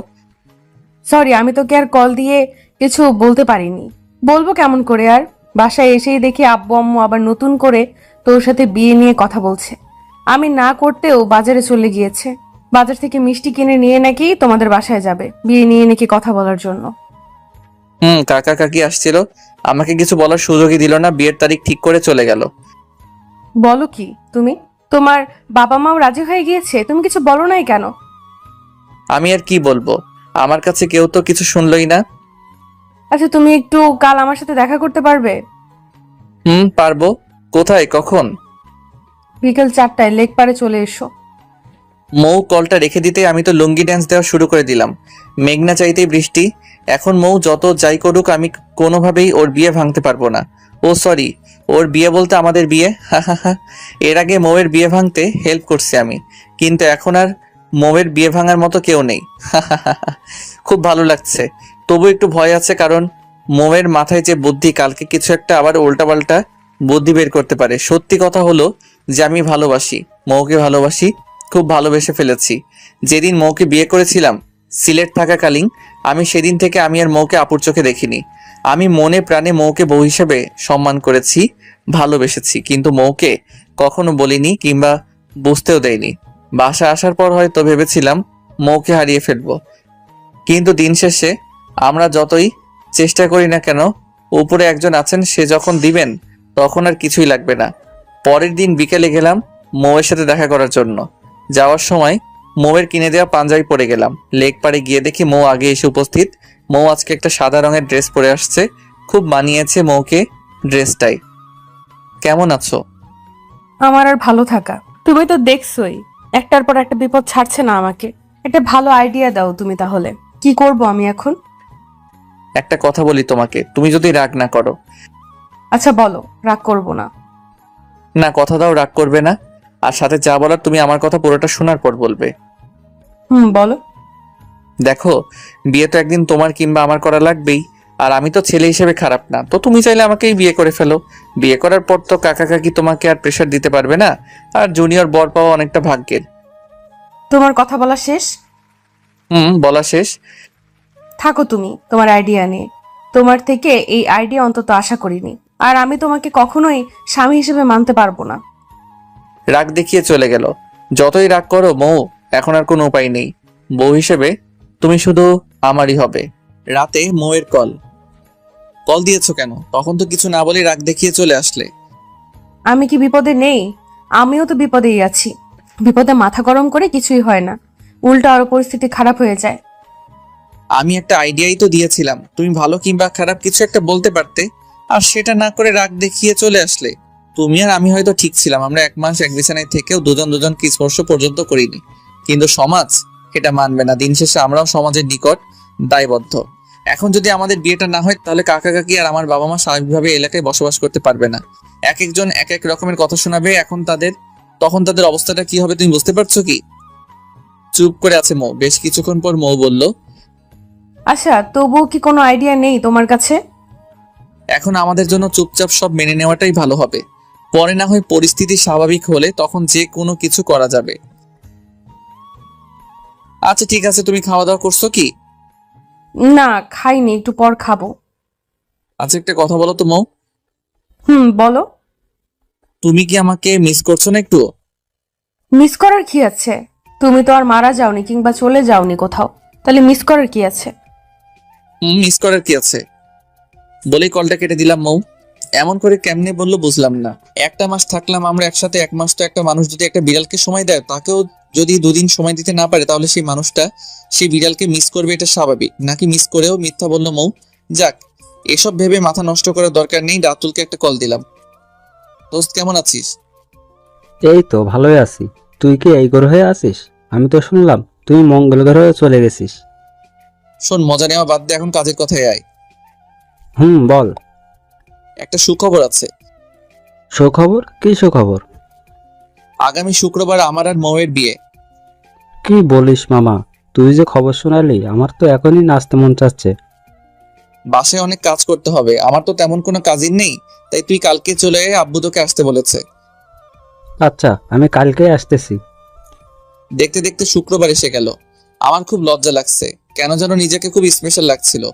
সরি, আমি তোকে আর কল দিয়ে কিছু বলতে পারিনি। বলবো কেমন করে আর? বাসায় এসেই দেখি আব্বু আম্মু আবার নতুন করে তোর সাথে বিয়ে নিয়ে কথা বলছে। আমি না করতেও বাজারে চলে গিয়েছে। বাজার থেকে মিষ্টি কিনে নিয়ে নাকি তোমাদের বাসায় যাবে, বিয়ে নিয়ে নাকি কথা বলার জন্য। কাকা কাকি আসছিল, আমাকে কিছু বলার সুযোগই দিল না। বিয়ের তারিখ ঠিক করে চলে গেল। বলো কি তুমি? তোমার বাবা মাও রাজি হয়ে গিয়েছে, তুমি কিছু বলো নাই কেন? আমি আর কি বলবো, আমার কাছে কেউ তো কিছু শুনলই না। আচ্ছা, তুমি একটু কাল আমার সাথে দেখা করতে পারবে? পারবো। কোথায়, কখন? বিকেল 4টায় লেক পাড়ে চলে এসো। মৌ কলটা রেখে দিতে আমি তো লুঙ্গি ড্যান্স দেওয়া শুরু করে দিলাম। মেঘনা চাইতেই বৃষ্টি। এখন মৌ যত যাই করুক, আমি কোনোভাবেই ওর বিয়ে ভাঙতে পারবো না। ও সরি, ওর বিয়ে বলতে আমাদের বিয়ে। হা হা হা। এর আগে মৌয়ের বিয়ে ভাঙতে হেল্প করছি আমি, কিন্তু এখন আর মৌয়ের বিয়ে ভাঙার মতো কেউ নেই। হা হা হা। খুব ভালো লাগছে, তবু একটু ভয় আছে, কারণ মৌয়ের মাথায় যে বুদ্ধি, কালকে কিছু একটা আবার উল্টাপাল্টা বুদ্ধি বের করতে পারে। সত্যি কথা হলো যে আমি ভালোবাসি, মৌকে ভালোবাসি, খুব ভালোবেসে ফেলেছি। যেদিন মৌকে বিয়ে করেছিলাম সিলেট থাকাকালীন, আমি সেদিন থেকে আমি আর মৌকে আপুর চোখে দেখিনি। আমি মনে প্রাণে মৌকে বউ হিসেবে সম্মান করেছি, ভালোবেসেছি, কিন্তু মৌকে কখনো বলিনি কিংবা বুঝতেও দেয়নি। বাসা আসার পর হয়তো ভেবেছিলাম মৌকে হারিয়ে ফেলবো, কিন্তু দিন শেষে আমরা যতই চেষ্টা করি না কেন, উপরে একজন আছেন, সে যখন দিবেন তখন আর কিছুই লাগবে না। পরের দিন বিকেলে গেলাম মৌয়ের সাথে দেখা করার জন্য। যাওয়ার সময় মৌয়ের কিনে দেওয়া পাঞ্জাবি পরে গেলাম। লেক পাড়ে গিয়ে দেখি মৌ আগে এসে উপস্থিত। মৌ আজকে একটা সাদা রঙের ড্রেস পরে আসছে, খুব মানিয়েছে মৌকে ড্রেসটাই। কেমন আছো? আমার আর ভালো থাকা, তুমি তো দেখছোই একটার পর একটা বিপদ ছাড়ছে না আমাকে। একটা ভালো আইডিয়া দাও তুমি, তাহলে কি করব আমি এখন? একটা কথা বলি তোমাকে, তুমি যদি রাগ না করো। আচ্ছা বলো, রাগ করব না। না, কথা দাও রাগ করবে না। আর সাথে যা বলার তুমি আমার কথা পুরোটা শোনার পর বলবে। বলো। দেখো, বিয়ে তো একদিন তোমার কিংবা আমার করা লাগবেই। আর আমি তো ছেলে হিসেবে খারাপ না, তো তুমি চাইলে আমাকেই বিয়ে করে ফেলো। বিয়ে করার পর তো কাকা কাকি তোমাকে আর প্রেশার দিতে পারবে না। আর জুনিয়র বর পাওয়া অনেকটা ভাগ্যের। তোমার কথা বলা শেষ? বলা শেষ। থাকো তুমি তোমার আইডিয়া নিয়ে। তোমার থেকে এই আইডিয়া অন্তত আশা করিনি। আর আমি তোমাকে কখনোই স্বামী হিসেবে মানতে পারবো না। রাগ দেখিয়ে চলে গেল। যতই রাগ করো মৌ, এখন আর কোনো উপায় নেই। বউ হিসেবে তুমি শুধু আমারই হবে। রাতে মৌয়ের কল দিয়েছো কেন? তখন তো কিছু না বলে রাগ দেখিয়ে চলে আসলে। আমি কি বিপদে নেই? আমিও তো বিপদেই আছি। বিপদে মাথা গরম করে কিছুই হয় না, উল্টা আরো পরিস্থিতি খারাপ হয়ে যায়। আমি একটা আইডিয়াই তো দিয়েছিলাম, তুমি ভালো কিংবা খারাপ কিছু একটা বলতে পারতে, আর সেটা না করে রাগ দেখিয়ে চলে আসলে। তুমি আর আমি হয়তো ঠিক ছিলাম, আমরা 1 মাস এক বিছানায় থেকেও দুজনকে স্পর্শ পর্যন্ত করিনি, কিন্তু সমাজ এটা মানবে না। দিন শেষে আমরাও সমাজের নিকট দায়বদ্ধ। এখন যদি আমাদের বিয়েটা না হয়, তাহলে কাকা কাকি আর আমার বাবা মা স্বাভাবিকভাবে এলাকায় বসবাস করতে পারবে না। এক একজন এক এক রকমের কথা শোনাবে। তখন তাদের অবস্থাটা কি হবে তুমি বুঝতে পারছো কি? চুপ করে আছে মৌ। বেশ কিছুক্ষণ পর মৌ বলল, আচ্ছা, তবুও কি কোনো আইডিয়া নেই তোমার কাছে? এখন আমাদের জন্য চুপচাপ সব মেনে নেওয়াটাই ভালো হবে। পরে না হয় পরিস্থিতি স্বাভাবিক হলে তখন যে কোনো কিছু করা যাবে। আচ্ছা ঠিক আছে, তুমি খাওয়া দাওয়া করছো কি? না, খাইনি, একটু পর খাবো। আচ্ছা একটা কথা বলো তো মৌ, বলো। তুমি কি আমাকে মিস করছো না একটু? মিস করার কি আছে? তুমি তো আর মারা যাওনি কিংবা চলে যাওনি কোথাও, তাহলে মিস করার কি আছে? মিস করার কি আছে বলেই কলটা কেটে দিলাম মৌ। এমন করে কেমনে বললো বুঝলাম না। একটা মাস থাকলাম আমরা একসাথে, এক মাস তো একটা মানুষ যদি একটা বিড়ালকে সময় দেয়, তাকেও যদি দুদিন সময় দিতে না পারে, তাহলে সেই মানুষটা সেই বিড়ালকে মিস করবে, এটা স্বাভাবিক নাকি? মিস করেও মিথ্যা বললো মৌ। যাক, এসব ভেবে মাথা নষ্ট করার দরকার নেই। রাতুলকে একটা কল দিলাম। দোস্ত কেমন আছিস? এই তো ভালোই আছি। তুই কি এই গ্রহে আছিস? আমি তো শুনলাম তুই মঙ্গল গ্রহে চলে গেছিস। শোন, মজা নেওয়া বাদ দে, এখন কাজের কথায় আয়। বল। একটা সুখবর আছে। সুখবর? কি সুখবর? আগামী শুক্রবার আমার আর মৌয়ের বিয়ে। কি বলিস মামা? তুই যে খবর শোনালি, আমার তো এখনই নাচতে মন চাচ্ছে। বাসায় অনেক কাজ করতে হবে, আমার তো তেমন কোনো কাজই নেই। তাই তুই কালকে চলে আয়, আব্বু তোকে আসতে বলেছে। আচ্ছা, আমি কালকেই আসতেছি। দেখতে দেখতে শুক্রবার এসে গেল। আমার খুব লজ্জা লাগছে, কেন যেন নিজেকে খুব স্পেশাল লাগছিল।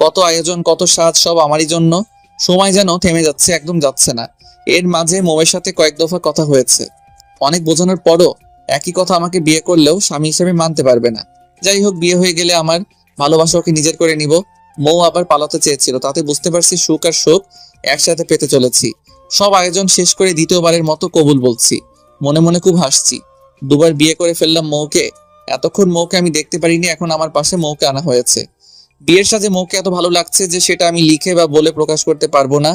কত আয়োজন, কত সাজ, সব আমারই জন্য। সময় যেন থেমে যাচ্ছে, একদম যাচ্ছে না। এর মাঝে মৌয়ের সাথে কয়েক দফা কথা হয়েছে। অনেক বোঝানোর পরও একই কথা, আমাকে বিয়ে করলেও স্বামী হিসেবে মানতে পারবে না। যাই হোক, বিয়ে হয়ে গেলে আমার ভালোবাসা ওকে নিজের করে নিব। মৌ আবার পালাতে চেয়েছিল, তাতে বুঝতে পারছি সুখ আর শোক একসাথে পেতে চলেছি। সব আয়োজন শেষ করে দ্বিতীয়বারের মতো কবুল বলছি। মনে মনে খুব হাসছি। দুবার বিয়ে করে ফেললাম মৌকে। এতক্ষণ মৌকে আমি দেখতে পারিনি, এখন আমার পাশে মৌকে আনা হয়েছে। বিয়ের সাজে মৌকে এত ভালো লাগছে যে সেটা আমি লিখে বা বলে প্রকাশ করতে পারবো না।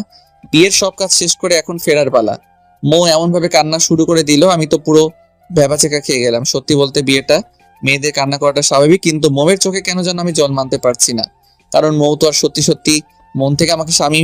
বিয়ের সব কাজ শেষ করে এখন ফেরার পালা। মৌ এমন ভাবে কান্না শুরু করে দিল, আমি তো পুরো ভ্যাবাচেকা খেয়ে গেলাম। সত্যি বলতে, বিয়েটা মেয়েদের কান্না করাটা স্বাভাবিক, কিন্তু মৌয়ের চোখে কেন যেন আমি জল মানতে পারছি না। কারণ মৌ তো আর সত্যি সত্যি মন থেকে আমাকে স্বামী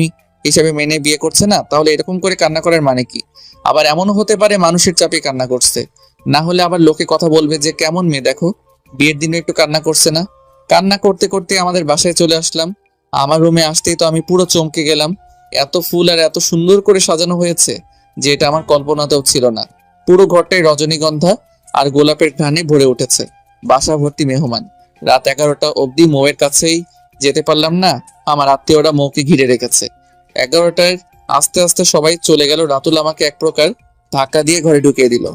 হিসেবে মেনে বিয়ে করছে না। তাহলে এরকম করে কান্না করার মানে কি? আবার এমনও হতে পারে মানুষের চাপে কান্না করছে। না হলে আবার লোকে কথা বলবে যে কেমন মেয়ে দেখো, বিয়ের দিনে একটু কান্না করছে না। কান্না করতে করতে আমাদের বাসায় চলে আসলাম। আমার রুমে আসতেই তো আমি পুরো চমকে গেলাম। এত ফুল আর এত সুন্দর করে সাজানো হয়েছে যে এটা আমার কল্পনাতেও ছিল না। পুরো ঘরটাই রজনীগন্ধা আর গোলাপের ঘ্রাণে ভরে উঠেছে। বাসা ভর্তি মেহমান। রাত 11টা অবধি মৌয়ের কাছেই যেতে পারলাম না, আমার আত্মীয়রা মৌকে ঘিরে রেখেছে। 11টায় আস্তে আস্তে সবাই চলে গেল। রাতুল আমাকে এক প্রকার ধাক্কা দিয়ে ঘরে ঢুকিয়ে দিল।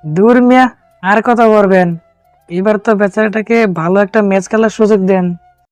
দূর মিয়া, আর কথা বলবেন। এবার তো বেচারাটাকে ভালো একটা ম্যাচ খেলার সুযোগ দেন।